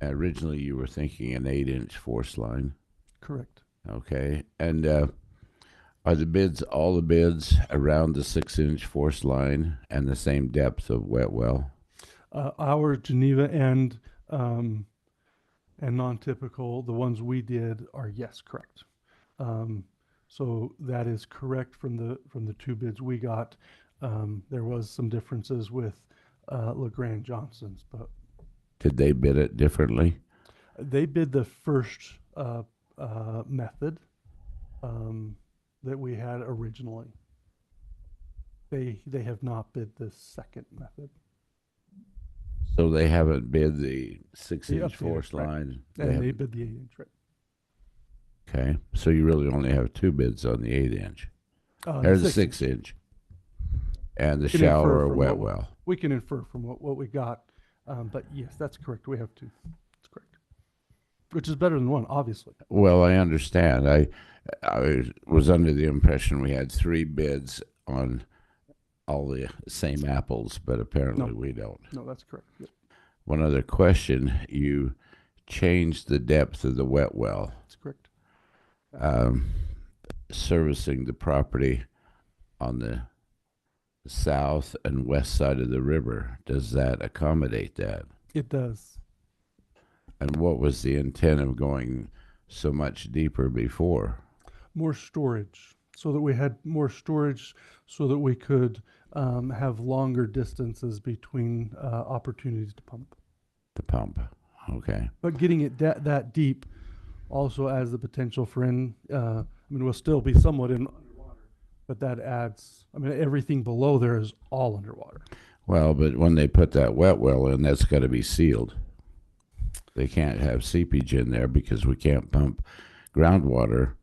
Originally, you were thinking an 8-inch force line. Correct. Okay, and are the bids all the bids around the 6-inch force line and the same depth of wet well? Our Geneva and non-typical, the ones we did are yes, correct. So that is correct from the 2 bids we got. There was some differences with LeGrand Johnson's, but Did they bid it differently? they bid the first method that we had originally. They have not bid the second method. So they haven't bid the 6-inch updated, force right. line. And they haven't- bid the 8-inch, right? Okay, so you really only have 2 bids on the 8-inch. The There's the 6-inch. 6-inch. And the Can infer shallower from wet what- well. We can infer from what we got, but yes, that's correct. We have 2. That's correct. Which is better than 1, obviously. Well, I understand. I was under the impression we had 3 bids on all the same apples, but apparently we don't. No, that's correct. Yep, One other question: you changed the depth of the wet well, that's correct. servicing the property on the south and west side of the river. Does that accommodate that? It does. And what was the intent of going so much deeper before? More storage, so that we had more storage, so that we could have longer distances between opportunities to pump. The pump. Okay. But getting it that deep also adds the potential for we'll still be somewhat in underwater, but that adds, everything below there is all underwater. Well, but when they put that wet well in, that's got to be sealed. They can't have seepage in there because we can't pump groundwater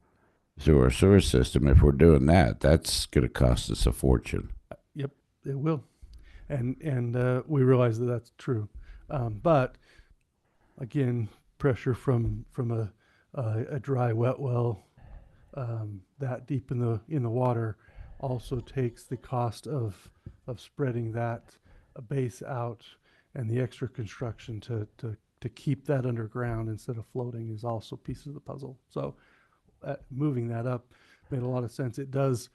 through our sewer system. If we're doing that, that's going to cost us a fortune. Yep, it will. And we realize that that's true. But again, pressure from a dry wet well that deep in the water also takes the cost of spreading that base out, and the extra construction to keep that underground instead of floating is also pieces of the puzzle. So moving that up made a lot of sense. It does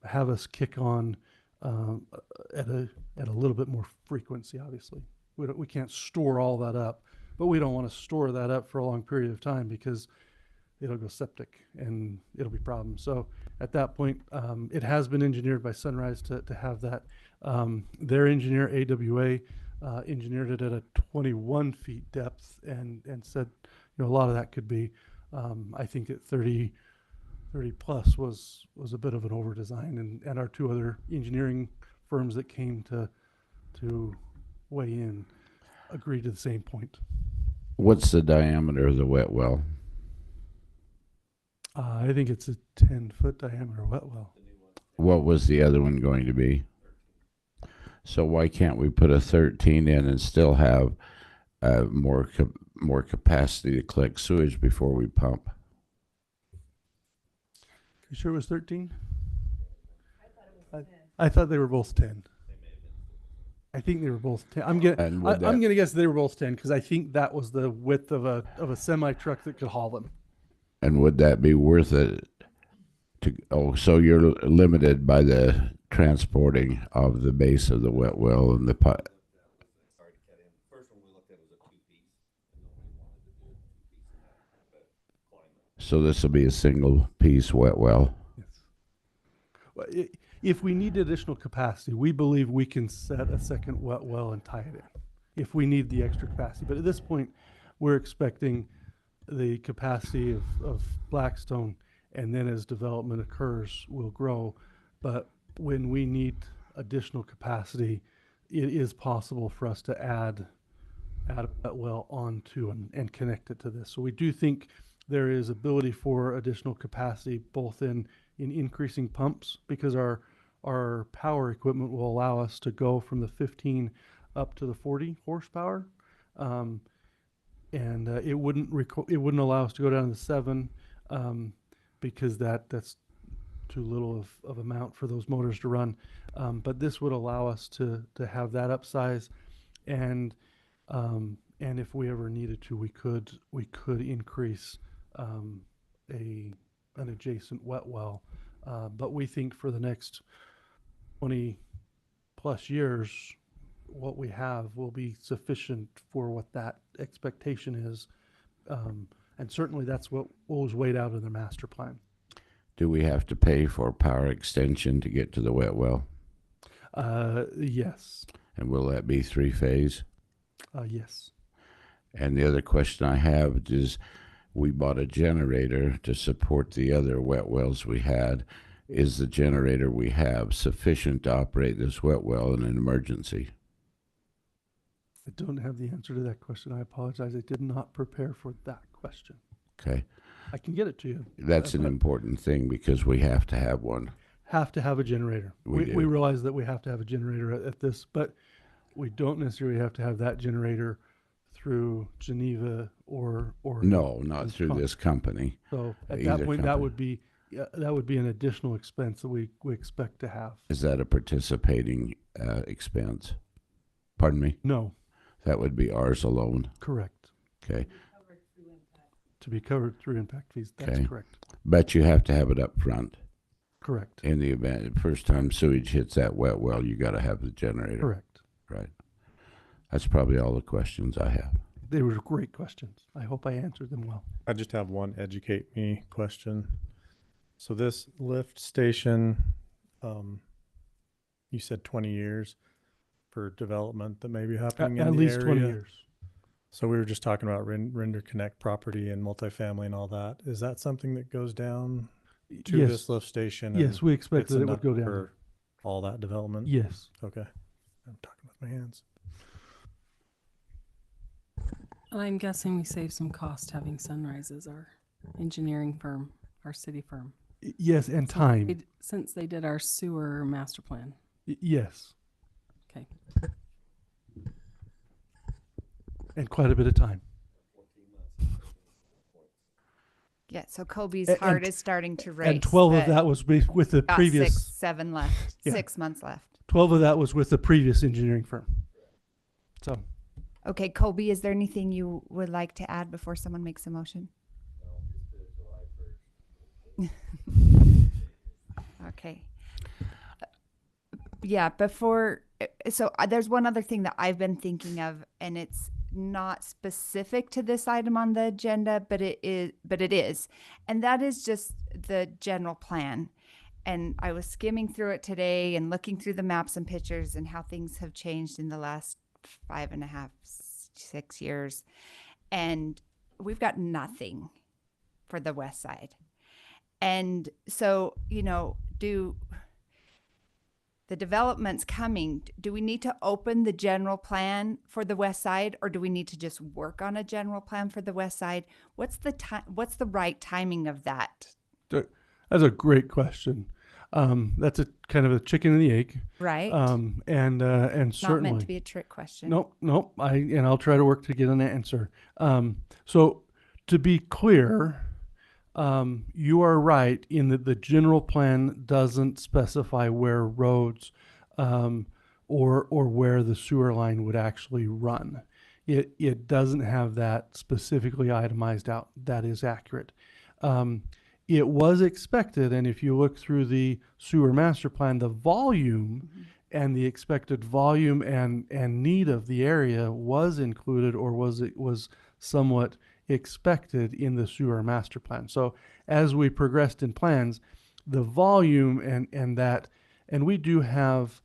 have us kick on at a little bit more frequency. Obviously, we can't store all that up, but we don't want to store that up for a long period of time because it'll go septic and it'll be problems. So at that point, it has been engineered by Sunrise to have that. Their engineer, AWA, engineered it at a 21 feet depth and said, a lot of that could be, I think at 30 plus was a bit of an over design, and our two other engineering firms that came to weigh in agreed to the same point. What's the diameter of the wet well? I think it's a 10-foot diameter wet well. What was the other one going to be? So why can't we put a 13 in and still have more capacity to collect sewage before we pump? You sure it was 13? I thought they were both 10. I think they were both 10. I'm gonna guess they were both 10 because I think that was the width of a semi truck that could haul them. And would that be worth it? So you're limited by the transporting of the base of the wet well and the pipe. So this will be a single piece wet well. Yes. Well, if we need additional capacity, we believe we can set a second wet well and tie it in if we need the extra capacity. But at this point, we're expecting the capacity of Blackstone, and then as development occurs, will grow. But when we need additional capacity, it is possible for us to add a wet well onto and connect it to this. So we do think there is ability for additional capacity, both in increasing pumps, because our power equipment will allow us to go from the 15 up to the 40 horsepower. And it wouldn't allow us to go down to 7 because that's too little of amount for those motors to run. But this would allow us to have that upsize, and if we ever needed to, we could increase an adjacent wet well. But we think for the next 20 plus years, what we have will be sufficient for what that expectation is. And certainly that's what was weighed out in the master plan. Do we have to pay for power extension to get to the wet well? Yes. And will that be 3-phase? Yes. And the other question I have is, we bought a generator to support the other wet wells we had. Is the generator we have sufficient to operate this wet well in an emergency? I don't have the answer to that question. I apologize. I did not prepare for that question. Okay. I can get it to you. That's an important thing because we have to have one. Have to have a generator. We We realize that we have to have a generator at this, but we don't necessarily have to have that generator through Geneva or No, not through this company. So at Either that point, company. that would be an additional expense that we expect to have. Is that a participating expense? Pardon me? No, That would be ours alone. correct. Okay. To be covered through impact fees. That's Okay. correct. But you have to have it up front. Correct. In the event, the first time sewage hits that wet well, you got to have the generator. Correct. Right. That's probably all the questions I have. They were great questions. I hope I answered them well. I just have one educate me question. So this lift station, you said 20 years for development that may be happening in At the least 20 area. years. So we were just talking about Render Connect property and multifamily and all that. Is that something that goes down to Yes. this lift station? Yes, and we expect it's that it would enough go down. for all that development? Yes. Okay. I'm talking with my hands. I'm guessing we save some cost having Sunrise as our engineering firm, our city firm. Yes, and time. Since they did our sewer master plan. Yes. Okay. And quite a bit of time. Yeah, so Kobe's And- heart and- is starting to race. And 12 of but that was with the got previous. 7 left. Yeah. 6 months left. 12 of that was with the previous engineering firm. So Okay, Kobe, is there anything you would like to add before someone makes a motion? Okay. Yeah, there's one other thing that I've been thinking of, and it's not specific to this item on the agenda, but it is. And that is just the general plan. And I was skimming through it today and looking through the maps and pictures and how things have changed in the last 5.5, 6 years. And we've got nothing for the west side. And so, you know, do the developments coming, do we need to open the general plan for the west side, or do we need to just work on a general plan for the west side? What's the time, what's the right timing of that? That's a great question. That's a kind of a chicken and the egg. Right? And Not certainly. meant to be a trick question. Nope. I'll try to work to get an answer. So to be clear, you are right in that the general plan doesn't specify where roads, or where the sewer line would actually run. It doesn't have that specifically itemized out. That is accurate. It was expected, and if you look through the sewer master plan, the volume and the expected volume and need of the area was included, or was somewhat expected in the sewer master plan. So as we progressed in plans, the volume and we do have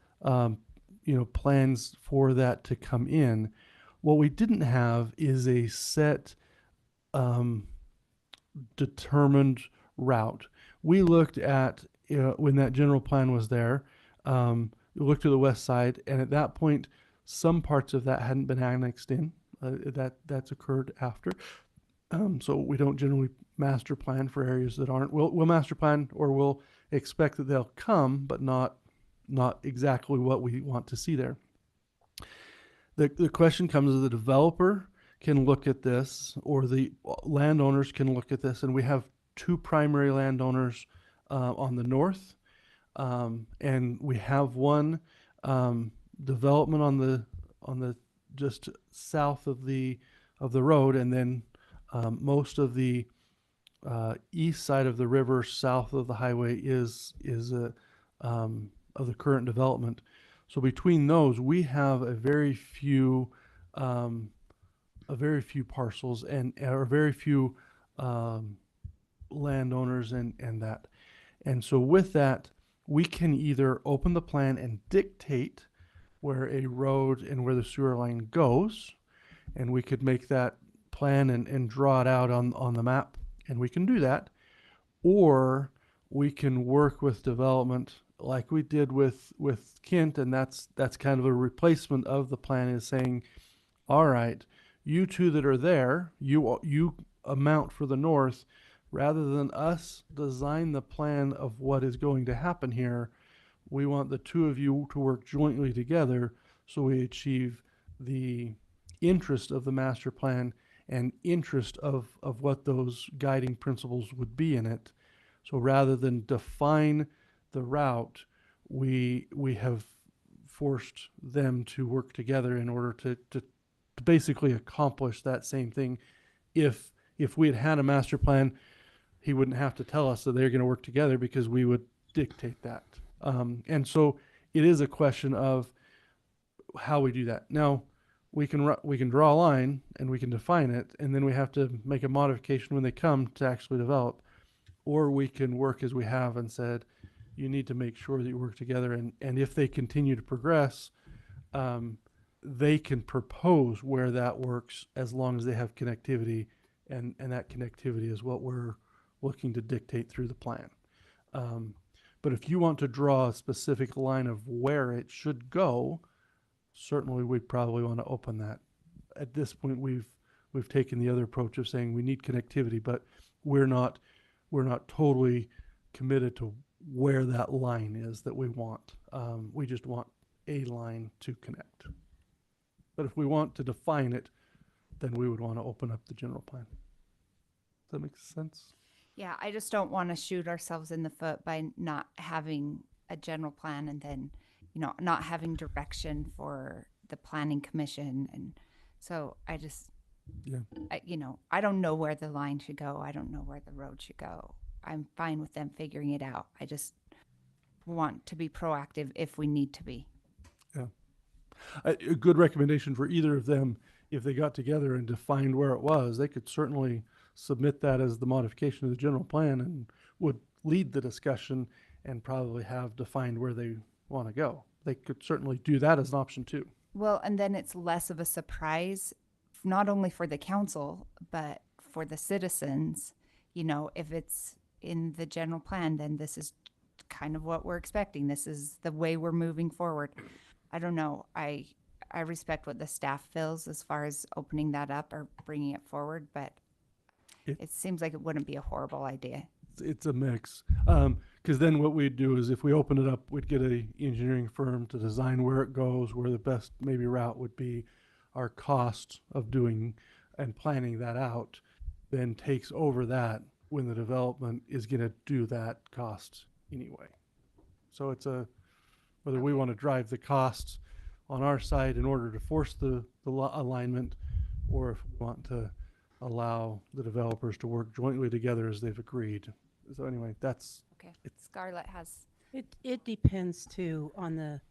plans for that to come in. What we didn't have is a set determined route. We looked at, when that general plan was there, we looked to the west side, and at that point, some parts of that hadn't been annexed in. That's occurred after. So we don't generally master plan for areas that aren't. We'll master plan, or we'll expect that they'll come, but not exactly what we want to see there. The question comes as the developer can look at this, or the landowners can look at this, and we have two primary landowners on the north, and we have one development on the just south of the road, and then most of the east side of the river, south of the highway, is of the current development. So between those, we have a very few parcels and or very few landowners and that. And so with that, we can either open the plan and dictate where a road and where the sewer line goes, and we could make that plan and draw it out on the map, and we can do that. Or we can work with development like we did with Kent, and that's kind of a replacement of the plan, is saying, all right, you two that are there, you amount for the north, rather than us design the plan of what is going to happen here, we want the two of you to work jointly together so we achieve the interest of the master plan and interest of what those guiding principles would be in it. So rather than define the route, we have forced them to work together in order to basically accomplish that same thing. If we had a master plan, he wouldn't have to tell us that they're going to work together, because we would dictate that. And so it is a question of how we do that. Now, we can draw a line and we can define it, and then we have to make a modification when they come to actually develop. Or we can work as we have and said, you need to make sure that you work together, and if they continue to progress, they can propose where that works as long as they have connectivity, and that connectivity is what we're looking to dictate through the plan. But if you want to draw a specific line of where it should go, certainly we'd probably want to open that. At this point, we've taken the other approach of saying we need connectivity, but we're not totally committed to where that line is that we want. We just want a line to connect. But if we want to define it, then we would want to open up the general plan. Does that make sense? Yeah, I just don't want to shoot ourselves in the foot by not having a general plan, and then, not having direction for the planning commission. And so I just, I don't know where the line should go. I don't know where the road should go. I'm fine with them figuring it out. I just want to be proactive if we need to be. Yeah. A good recommendation for either of them, if they got together and defined where it was, they could certainly submit that as the modification of the general plan and would lead the discussion and probably have defined where they want to go. They could certainly do that as an option too. Well, and then it's less of a surprise, not only for the council, but for the citizens, you know, if it's in the general plan, then this is kind of what we're expecting. This is the way we're moving forward. I don't know. I respect what the staff feels as far as opening that up or bringing it forward, but It- it seems like it wouldn't be a horrible idea. It's a mix. Because then what we'd do is if we open it up, we'd get a engineering firm to design where it goes, where the best maybe route would be. Our cost of doing and planning that out then takes over that when the development is going to do that cost anyway. So it's whether we want to drive the costs on our side in order to force the alignment, or if we want to allow the developers to work jointly together as they've agreed. So anyway, that's, Okay. Scarlett has, It depends too on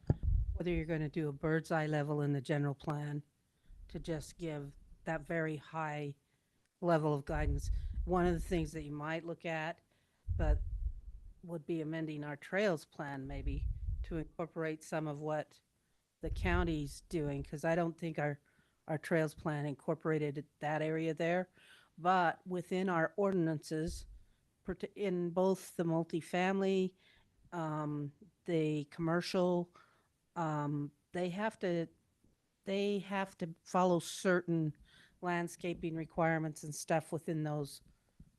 whether you're going to do a bird's eye level in the general plan to just give that very high level of guidance. One of the things that you might look at, but would be amending our trails plan maybe to incorporate some of what the county's doing, because I don't think our trails plan incorporated that area there. But within our ordinances, in both the multifamily, the commercial, they have to follow certain landscaping requirements and stuff within those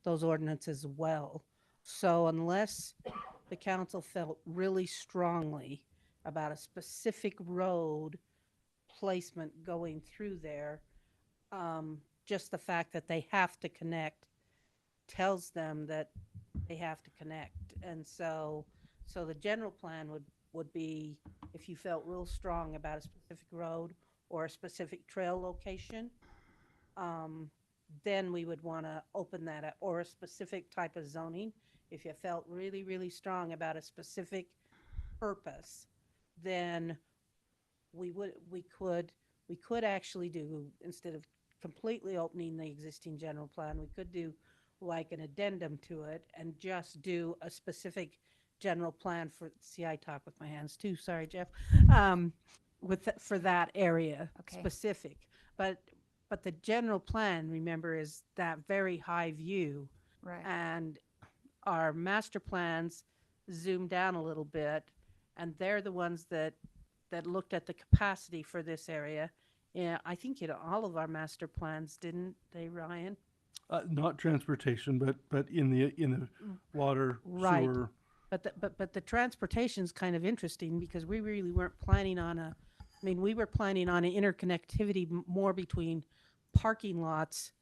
ordinances as well. So unless the council felt really strongly about a specific road placement going through there, just the fact that they have to connect tells them that they have to connect. And so the general plan would be, if you felt real strong about a specific road or a specific trail location, then we would want to open that up, or a specific type of zoning. If you felt really, really strong about a specific purpose, then we could actually do, instead of completely opening the existing general plan, we could do like an addendum to it and just do a specific general plan for, see, I talk with my hands too, sorry, Jeff, for that area Okay. specific. But the general plan, remember, is that very high view. right. And our master plans zoom down a little bit, and they're the ones that looked at the capacity for this area. Yeah, I think all of our master plans, didn't they, Ryan? not transportation, but in the water, Right. sewer. But the transportation's kind of interesting because we really weren't planning on we were planning on an interconnectivity more between parking lots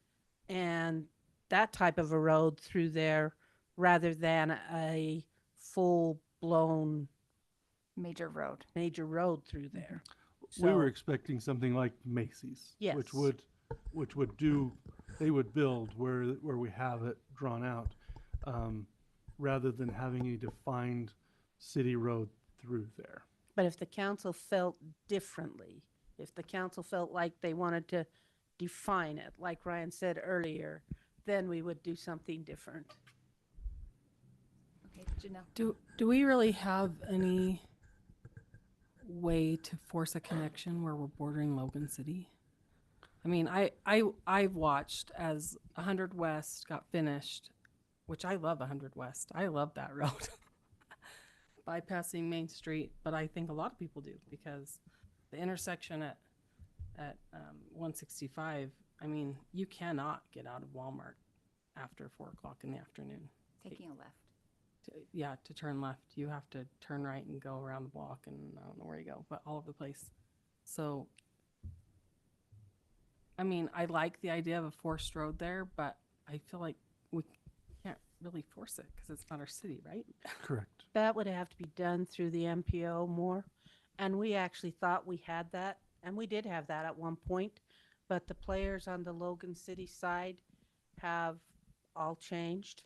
and that type of a road through there rather than a full-blown Major road. major road through there. We were So- expecting something like Macy's. Yes. Which would do, they would build where we have it drawn out, rather than having a defined city road through there. But if the council felt differently, if the council felt like they wanted to define it, like Ryan said earlier, then we would do something different. Okay, Janelle. Do we really have any way to force a connection where we're bordering Logan City? I mean, I've watched as 100 West got finished, which I love 100 West. I love that road. Bypassing Main Street, but I think a lot of people do because the intersection at 165, I mean, you cannot get out of Walmart after 4 o'clock in the afternoon. Taking a left. To turn left, you have to turn right and go around the block, and I don't know where you go, but all over the place. So, I mean, I like the idea of a forced road there, but I feel like we can't really force it because it's not our city, right? Correct. That would have to be done through the MPO more. And we actually thought we had that, and we did have that at one point, but the players on the Logan City side have all changed,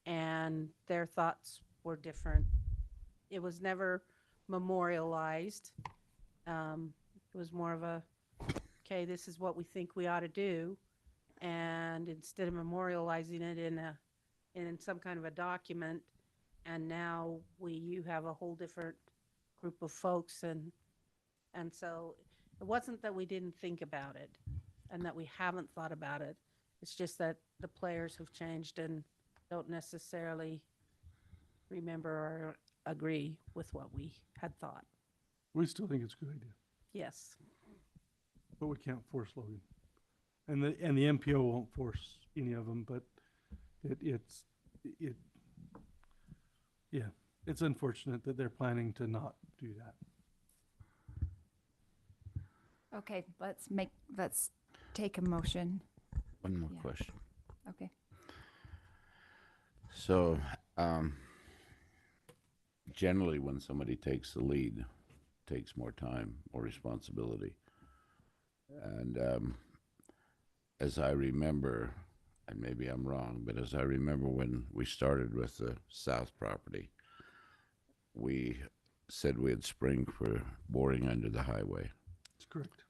and their thoughts were different. It was never memorialized. It was more of a, okay, this is what we think we ought to do. And instead of memorializing it in some kind of a document, and now you have a whole different group of folks, and so it wasn't that we didn't think about it and that we haven't thought about it. It's just that the players have changed and don't necessarily remember or agree with what we had thought. We still think it's a good idea, Yes. but we can't force Logan. And the MPO won't force any of them, but it's unfortunate that they're planning to not do that. Okay, let's take a motion. One more Yeah. question. Okay. So, generally, when somebody takes the lead, takes more time, more responsibility. And as I remember, and maybe I'm wrong, but as I remember when we started with the south property, we said we'd spring for boring under the highway. That's correct.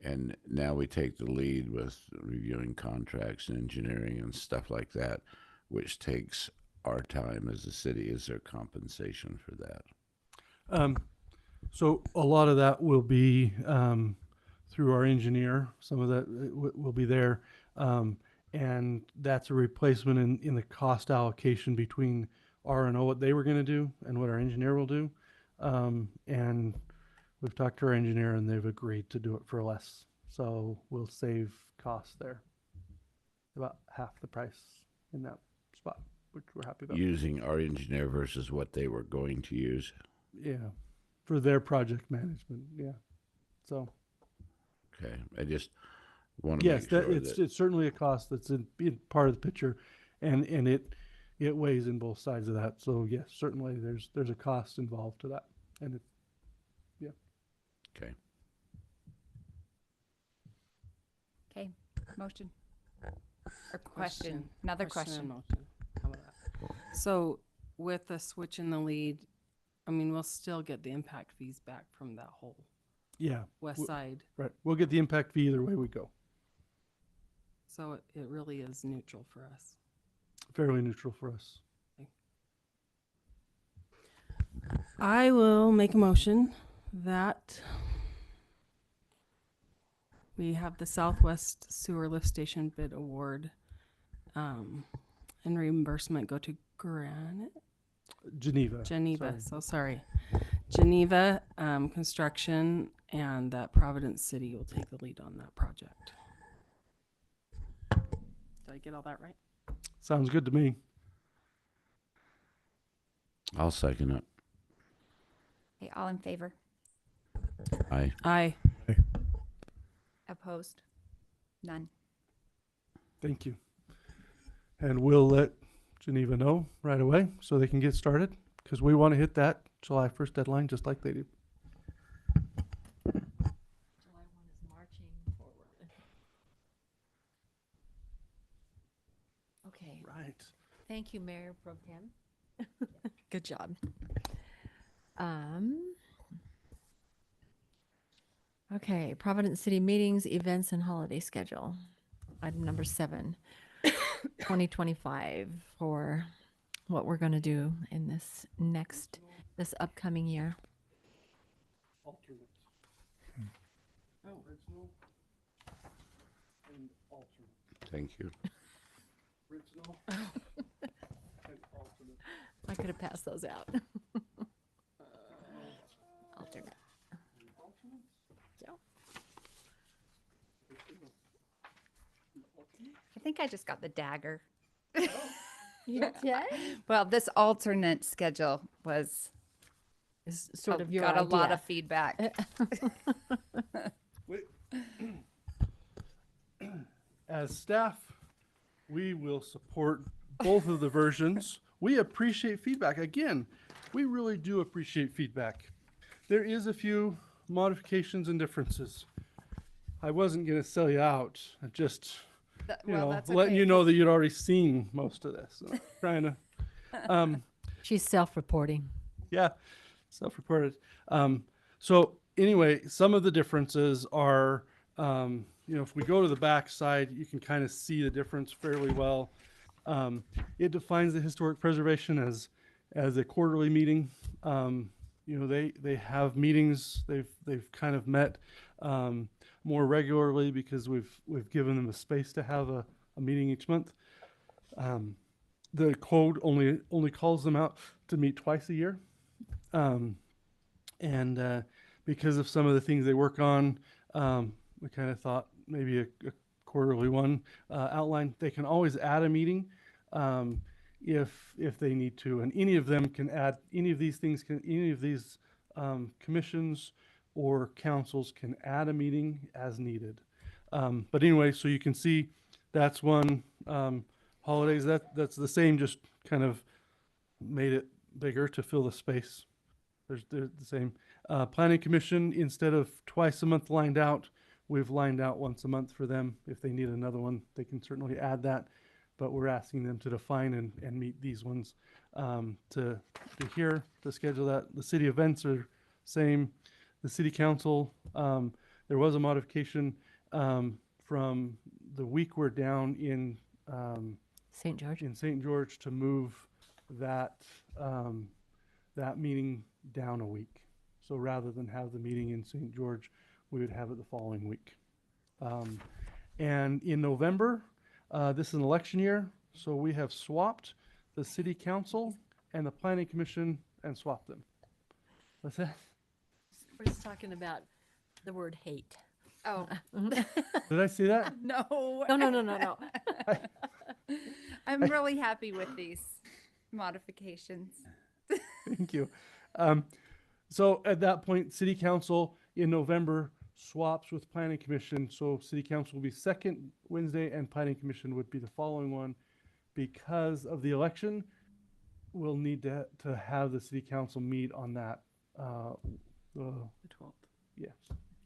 And now we take the lead with reviewing contracts and engineering and stuff like that, which takes our time as a city. Is there compensation for that? So a lot of that will be through our engineer. Some of that will be there. And that's a replacement in the cost allocation between R&O, what they were going to do, and what our engineer will do. And we've talked to our engineer, and they've agreed to do it for less. So we'll save costs there. About half the price in that spot, which we're happy about. Using our engineer versus what they were going to use. Yeah, for their project management, yeah. So, Okay, I just want to yes, make sure it's certainly a cost that's in part of the picture, and it weighs in both sides of that. So yes, certainly there's a cost involved to that, and Okay. Okay, motion. Or question, another and question. motion. How about that? So with the switch in the lead, I mean, we'll still get the impact fees back from that whole yeah, west side. right. We'll get the impact fee either way we go. So it really is neutral for us. Fairly neutral for us. I will make a motion that we have the Southwest Sewer Lift Station bid award and reimbursement go to Geneva. Geneva. sorry. So sorry. Geneva Construction, and that Providence City will take the lead on that project. Did I get all that right? Sounds good to me. I'll second it. Okay, all in favor? Aye. Aye. Opposed? None. Thank you. And we'll let Geneva know right away so they can get started, because we want to hit that July 1st deadline just like they do. July 1 is marching forward. Okay. Right. Thank you, Mayor Pro Tem. Good job. Okay, Providence City meetings, events, and holiday schedule. Item number 7, 2025, for what we're going to do in this upcoming year. Alternate. Original and alternate. Thank you. Original and alternate. I could have passed those out. Alternate. So, I think I just got the dagger. you did? Well, this alternate schedule was Is sort of your got a lot idea. of feedback. As staff, we will support both of the versions. We appreciate feedback. Again, we really do appreciate feedback. There is a few modifications and differences. I wasn't going to sell you out. I just, That's letting okay. you know that you'd already seen most of this. And I'm trying to, She's self-reporting. yeah, self-reported. So anyway, some of the differences are, if we go to the back side, you can kind of see the difference fairly well. It defines the historic preservation as a quarterly meeting. They have meetings. They've kind of met more regularly because we've given them a space to have a a meeting each month. The code only calls them out to meet twice a year. And because of some of the things they work on, we kind of thought maybe a quarterly one outline. They can always add a meeting if they need to, and any of them can add any of these things. Any of these commissions or councils can add a meeting as needed. But anyway, so you can see that's one. Holidays, that's the same, just kind of made it bigger to fill the space. They're the same. Planning Commission, instead of twice a month lined out, we've lined out once a month for them. If they need another one, they can certainly add that. But we're asking them to define and meet these ones to schedule that. The city events are same. The city council, there was a modification from the week we're down in St. George. St. George to move that that meeting down a week. So rather than have the meeting in St. George, we would have it the following week. And in November, this is an election year, so we have swapped the city council and the planning commission and swapped them. What's that? We're just talking about the word hate. Oh, Did I see that? no. No. I'm really happy with these modifications. Thank you. So at that point, city council in November swaps with planning commission. So city council will be second Wednesday and planning commission would be the following one. Because of the election, we'll need to have the city council meet on that. The 12th. Yes.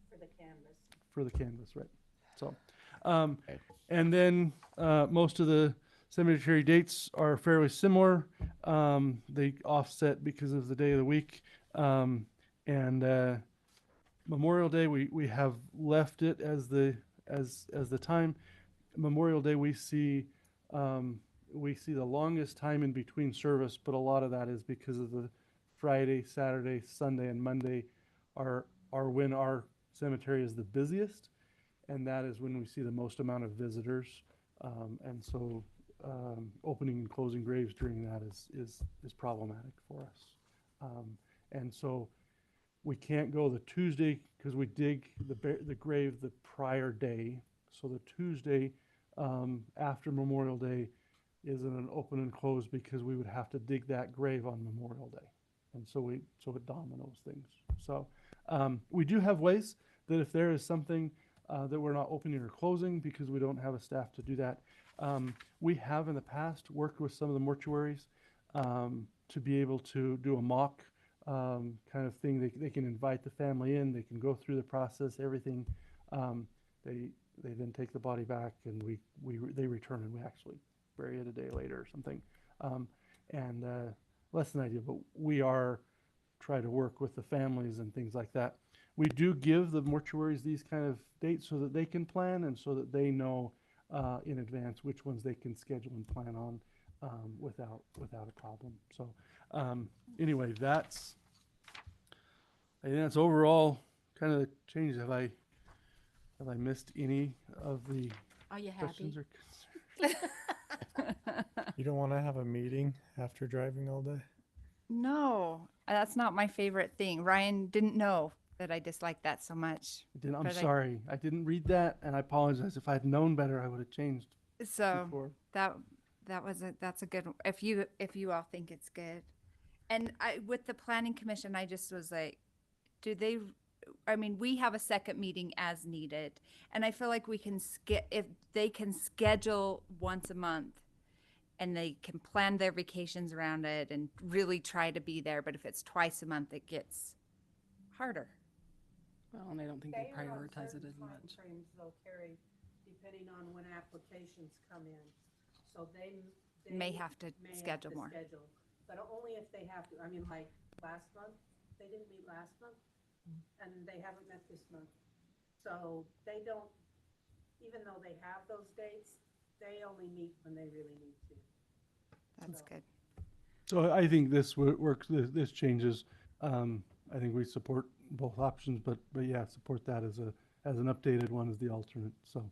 For the canvas. For the canvas, right. So, and then most of the cemetery dates are fairly similar. They offset because of the day of the week. And Memorial Day, we have left it as the time. Memorial Day, we see the longest time in between service, but a lot of that is because of the Friday, Saturday, Sunday, and Monday are when our cemetery is the busiest, and that is when we see the most amount of visitors. And so opening and closing graves during that is problematic for us. And so we can't go the Tuesday because we dig the grave the prior day. So the Tuesday after Memorial Day isn't an open and close because we would have to dig that grave on Memorial Day. And so it dominoes things. So we do have ways that if there is something that we're not opening or closing because we don't have a staff to do that, we have in the past worked with some of the mortuaries to be able to do a mock kind of thing. They can invite the family in, they can go through the process, everything. They then take the body back and they return and we actually bury it a day later or something. And less than ideal, but we are try to work with the families and things like that. We do give the mortuaries these kind of dates so that they can plan and so that they know in advance which ones they can schedule and plan on without a problem. So anyway, I think that's overall kind of the changes. Have I missed any of the Are you questions happy? or concerns? You don't want to have a meeting after driving all day? No, that's not my favorite thing. Ryan didn't know that I disliked that so much. I'm But sorry. I didn't read that, and I apologize. If I'd known better, I would have changed So before. that's a good one. If you all think it's good. And with the planning commission, I just was like, we have a second meeting as needed. And I feel like we can if they can schedule once a month and they can plan their vacations around it and really try to be there. But if it's twice a month, it gets harder. Well, and I don't think they prioritize it as much. Frames they'll carry depending on when applications come in. So they May have to may schedule have to more. schedule, but only if they have to. I mean, like last month, they didn't meet last month, and they haven't met this month. So they don't, even though they have those dates, they only meet when they really need to. That's good. So I think this works. This changes. I think we support both options, but yeah, support that as an updated one as the alternate. So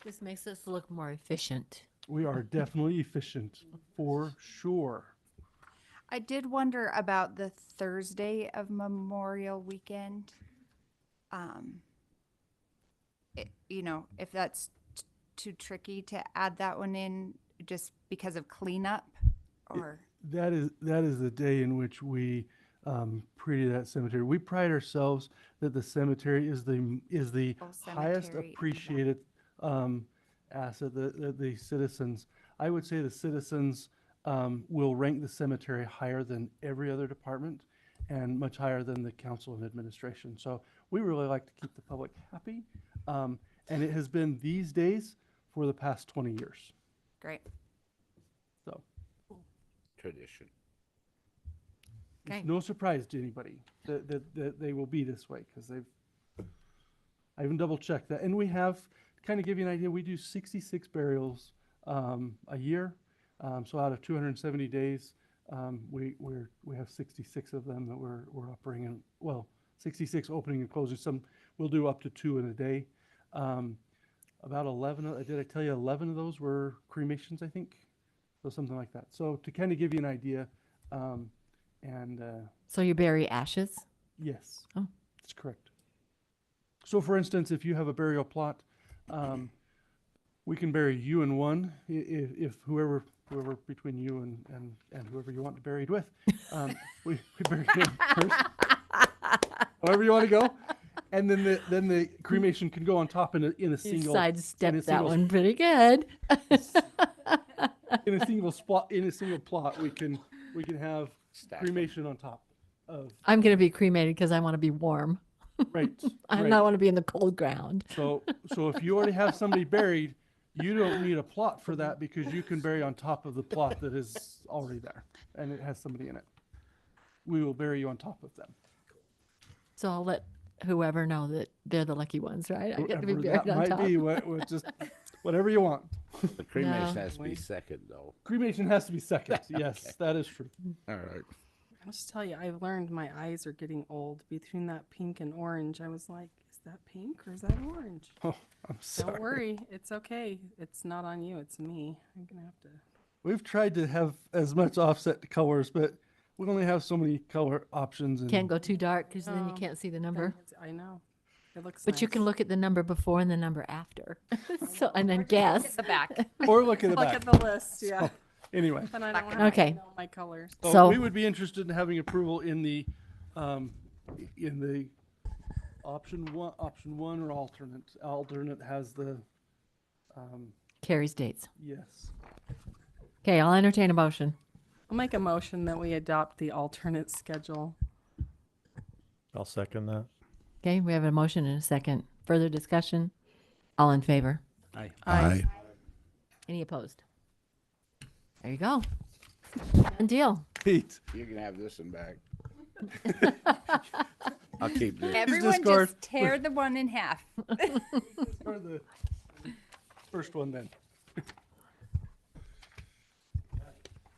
This makes us look more efficient. We are definitely efficient for sure. I did wonder about the Thursday of Memorial Weekend. If that's too tricky to add that one in just because of cleanup, or That is the day in which we pretty that cemetery. We pride ourselves that the cemetery is the highest cemetery, appreciated asset that the citizens. I would say the citizens will rank the cemetery higher than every other department and much higher than the council and administration. So we really like to keep the public happy. And it has been these days for the past 20 years. great. So Tradition. Okay. it's no surprise to anybody that they will be this way because I even double checked that. And we have, to kind of give you an idea, we do 66 burials a year. So out of 270 days, we have 66 of them that we're operating in, well, 66 opening and closing. Some we'll do up to 2 in a day. About 11, did I tell you 11 of those were cremations, I think? So something like that. So to kind of give you an idea, So you bury ashes? yes, Oh. that's correct. So for instance, if you have a burial plot, we can bury you in one if whoever between you and whoever you want to be buried with, we bury him first. However you want to go. And then the cremation can go on top in a You single sidestepped in a that single one pretty good. in a single spot in a single plot we can have Stack 'em. cremation on top of I'm going to be cremated because I want to be warm. right. I right. don't want to be in the cold ground. So if you already have somebody buried, you don't need a plot for that because you can bury on top of the plot that is already there and it has somebody in it. We will bury you on top of them. So I'll let whoever know that they're the lucky ones, right? I get to be Whoever buried that on might top. be just whatever you want. The cremation No. has to be second, though. Cremation has to be second. Yes, that is true. All right. I'll just tell you, I've learned my eyes are getting old. Between that pink and orange, I was like, is that pink or is that orange? Oh, I'm sorry. Don't worry, it's okay. It's not on you, it's me. I'm gonna have to. We've tried to have as much offset colors, but we only have so many color options. And Can't go too dark because then you No, can't see the then number. I know. It looks But you can nice. look at the number before and the number after. So and then guess. The back. or look at the Look back. at the list, yeah. Anyway, Then I don't have Okay. to know my colors. so So- we would be interested in having approval in the option one or alternate. Alternate has the Carrie's dates. yes. Okay, I'll entertain a motion. I'll make a motion that we adopt the alternate schedule. I'll second that. Okay, we have a motion and a second. Further discussion? All in favor? Aye. Aye. Any opposed? There you go. Done deal. Pete, You can have this one back. I'll keep this. Everyone discard. just tear the one in half. or the first one then.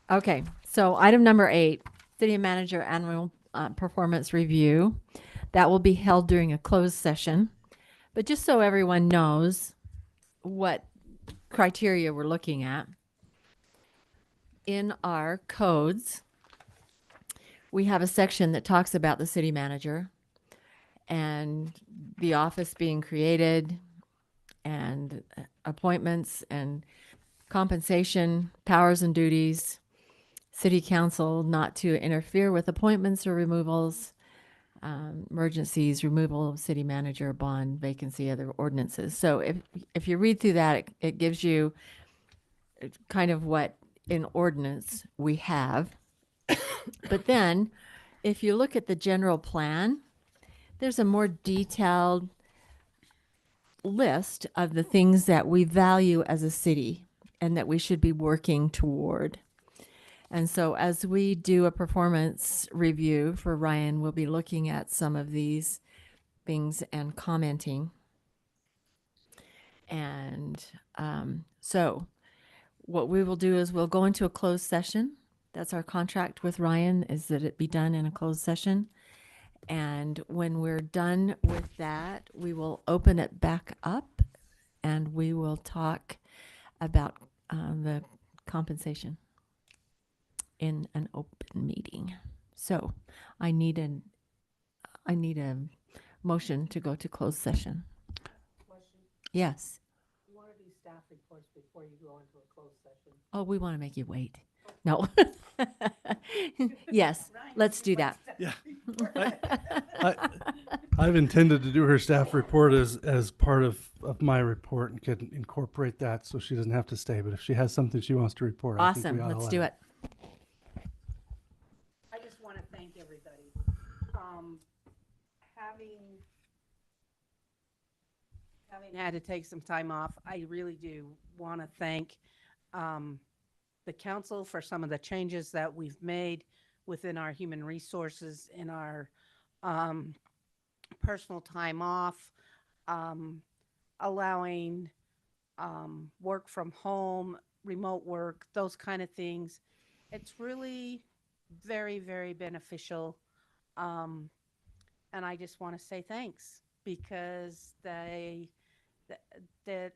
Okay, so item number 8, city manager annual performance review. That will be held during a closed session. But just so everyone knows what criteria we're looking at, in our codes, we have a section that talks about the city manager and the office being created and appointments and compensation, powers and duties, city council not to interfere with appointments or removals, emergencies, removal of city manager, bond, vacancy, other ordinances. So if you read through that, it gives you kind of what in ordinance we have. But then if you look at the general plan, there's a more detailed list of the things that we value as a city and that we should be working toward. And so as we do a performance review for Ryan, we'll be looking at some of these things and commenting. And so what we will do is we'll go into a closed session. That's our contract with Ryan, is that it be done in a closed session. And when we're done with that, we will open it back up and we will talk about the compensation in an open meeting. So I need a motion to go to closed session. Yes. You want to do staff reports before you go into a closed session? Oh, we want to make you wait. No. Yes, let's do that. Yeah. I've intended to do her staff report as part of my report and could incorporate that so she doesn't have to stay. But if she has something she wants to report, I think Awesome. we ought to Let's let do her. it. I just want to thank everybody. Having had to take some time off, I really do want to thank the council for some of the changes that we've made within our human resources in our personal time off, allowing work from home, remote work, those kind of things. It's really very, very beneficial. And I just want to say thanks because that it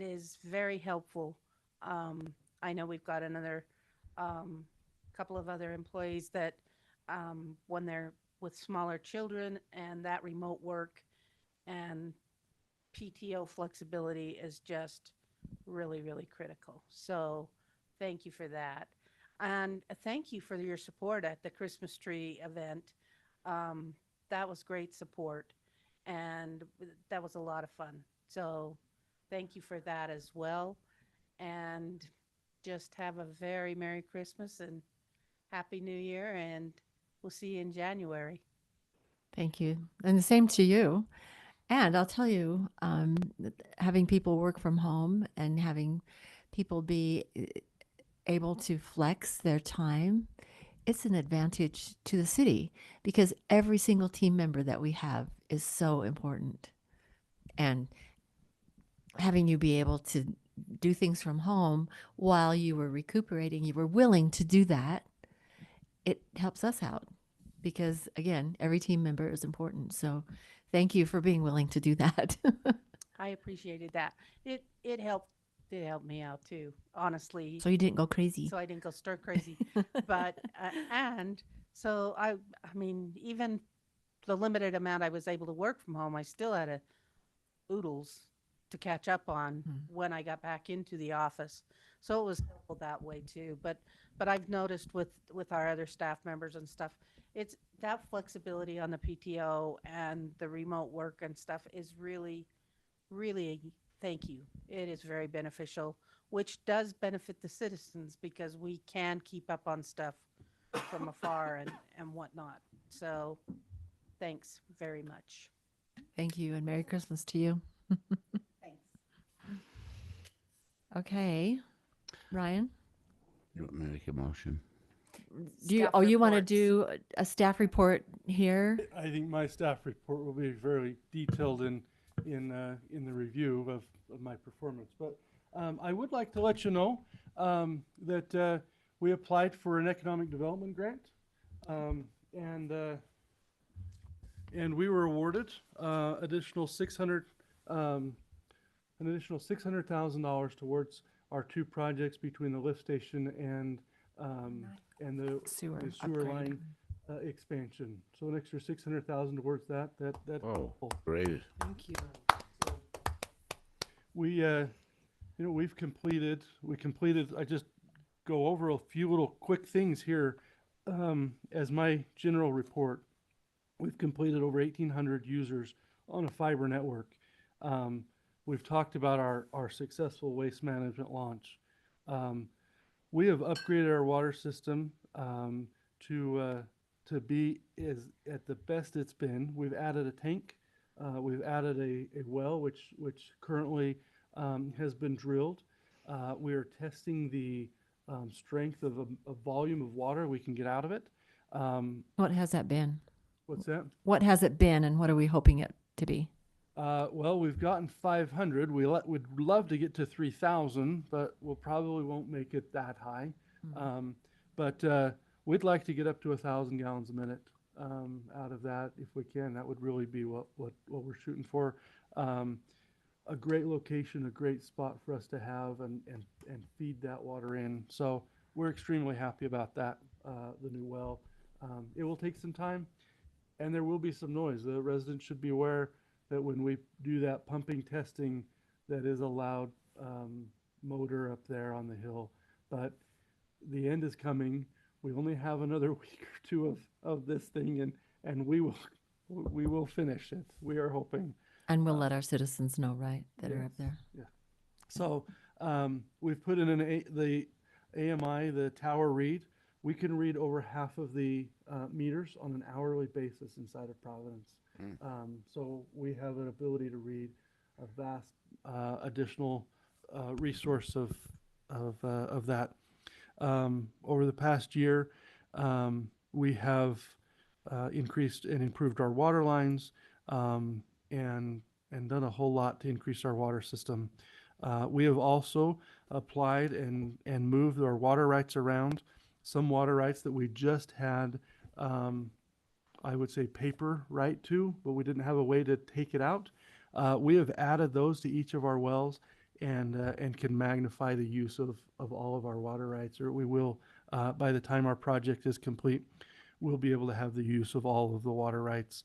is very helpful. I know we've got another couple of other employees that when they're with smaller children and that remote work and PTO flexibility is just really, really critical. So thank you for that. And thank you for your support at the Christmas tree event. That was great support and that was a lot of fun. So thank you for that as well. And just have a very Merry Christmas and Happy New Year, and we'll see you in January. Thank you. And the same to you. And I'll tell you, having people work from home and having people be able to flex their time, it's an advantage to the city because every single team member that we have is so important. And having you be able to do things from home while you were recuperating, you were willing to do that, it helps us out because, again, every team member is important. So thank you for being willing to do that. I appreciated that. It helped me out too, honestly. So you didn't go crazy. So I didn't go stir crazy. But and so I mean, even the limited amount I was able to work from home, I still had a oodles to catch up on when I got back into the office. So it was helpful that way too. But I've noticed with our other staff members and stuff, it's that flexibility on the PTO and the remote work and stuff is really, really, thank you. It is very beneficial, which does benefit the citizens because we can keep up on stuff from afar and whatnot. So thanks very much. Thank you, and Merry Christmas to you. Thanks. Okay, Ryan, You want me to make a motion? do you? Staff Oh, you want to reports. do a staff report here? I think my staff report will be very detailed in the review of my performance. But I would like to let you know that we applied for an economic development grant, and we were awarded an additional $600,000 towards our two projects between the lift station and the Sewer sewer upgrade. line expansion. So an extra 600,000 towards that. Oh, great. Thank you. We completed, I just go over a few little quick things here. As my general report, we've completed over 1,800 users on a fiber network. We've talked about our successful waste management launch. We have upgraded our water system to be at the best it's been. We've added a tank. We've added a well, which currently has been drilled. We are testing the strength of a volume of water we can get out of it. What has that been? What's that? What has it been, and what are we hoping it to be? Well, we've gotten 500. We'd love to get to 3,000, but we'll probably won't make it that high. But we'd like to get up to 1,000 gallons a minute out of that if we can. That would really be what we're shooting for. a great location, a great spot for us to have and feed that water in. So we're extremely happy about that, the new well. It will take some time and there will be some noise. The residents should be aware that when we do that pumping testing, that is a loud motor up there on the hill. But the end is coming. We only have another week or two of this thing, and we will finish it. We are hoping. And we'll let our citizens know, right, that are up there. Yeah. So we've put in the AMI, the tower read. We can read over half of the meters on an hourly basis inside of Providence. So we have an ability to read a vast additional resource of that. Over the past year, we have increased and improved our water lines and done a whole lot to increase our water system. We have also applied and moved our water rights around. Some water rights that we just had, I would say, paper right to, but we didn't have a way to take it out. We have added those to each of our wells and can magnify the use of all of our water rights, or we will, by the time our project is complete, we'll be able to have the use of all of the water rights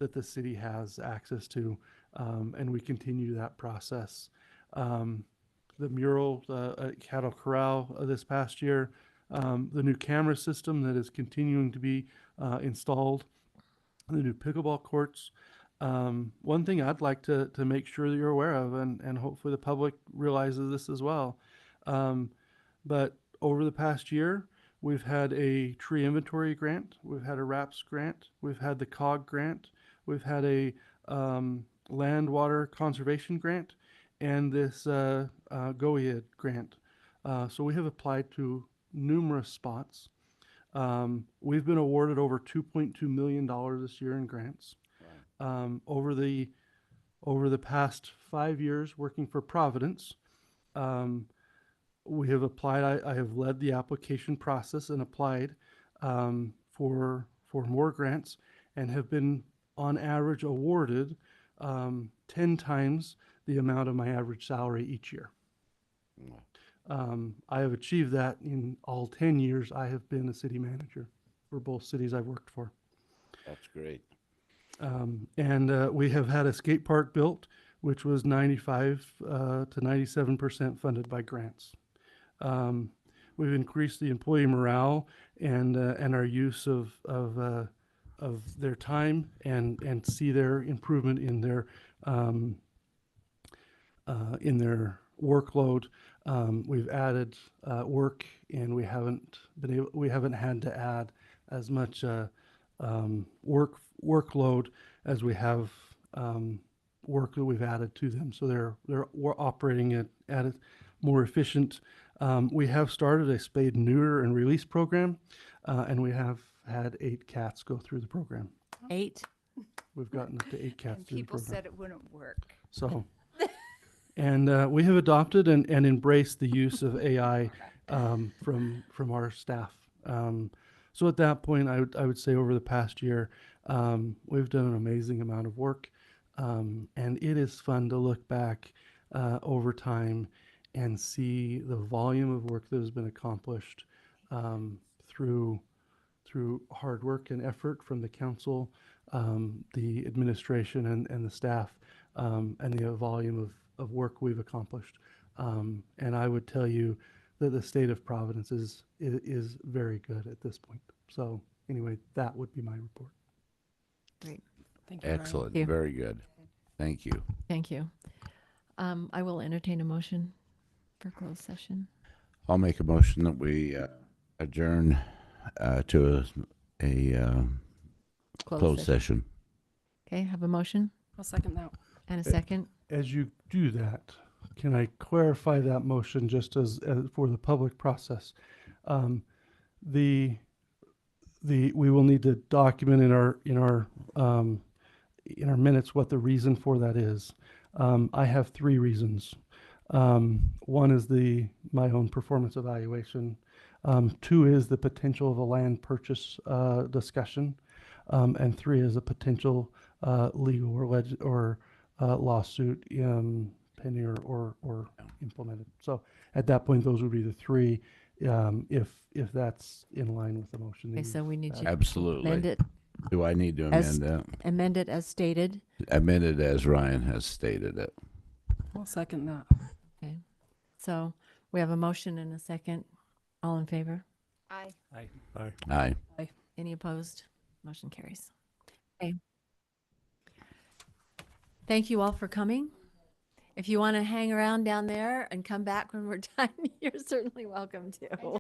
that the city has access to, and we continue that process. The mural at Cattle Corral this past year, the new camera system that is continuing to be installed, the new pickleball courts. One thing I'd like to make sure that you're aware of, and hopefully the public realizes this as well, but over the past year, we've had a tree inventory grant, we've had a RAPS grant, we've had the COG grant, we've had a land water conservation grant, and this GOEAD grant. So we have applied to numerous spots. We've been awarded over $2.2 million this year in grants. Over the past 5 years working for Providence, we have applied. I have led the application process and applied for more grants, and have been on average awarded 10 times the amount of my average salary each year. I have achieved that in all 10 years I have been a city manager for both cities I've worked for. That's great. And we have had a skate park built, which was 95 to 97% funded by grants. We've increased the employee morale and our use of their time and see their improvement in their workload. We've added work, and we haven't had to add as much workload as we have work that we've added to them. So we're operating at a more efficient. We have started a spade, neuter, and release program, and we have had 8 cats go through the program. 8? We've gotten up to 8 cats And through the people program. said it wouldn't work. So, and we have adopted and embraced the use of AI from our staff. So at that point, I would say over the past year, we've done an amazing amount of work, and it is fun to look back over time and see the volume of work that has been accomplished through hard work and effort from the council, the administration, and the staff, and the volume of work we've accomplished. And I would tell you that the state of Providence is very good at this point. So anyway, that would be my report. Great. Thank you, Ryan. Excellent. Thank you. Very good. Thank you. Thank you. I will entertain a motion for closed session. I'll make a motion that we adjourn to a closed session. Okay, have a motion I'll second that. and a second. As you do that, can I clarify that motion just as for the public process? We will need to document in our minutes what the reason for that is. I have 3 reasons. One is my own performance evaluation. 2 is the potential of a land purchase discussion, and 3 is a potential legal or lawsuit pending or implemented. So at that point, those would be the three. If that's in line with the motion. that Okay, so you've we need to Absolutely. amend Do I need to As- amend that? amend it as stated. Amend it as Ryan has stated it. I'll second that. Okay. So we have a motion and a second. All in favor? Aye. Aye. Any opposed? Motion carries. Okay. Thank you all for coming. If you want to hang around down there and come back when we're done, you're certainly welcome to.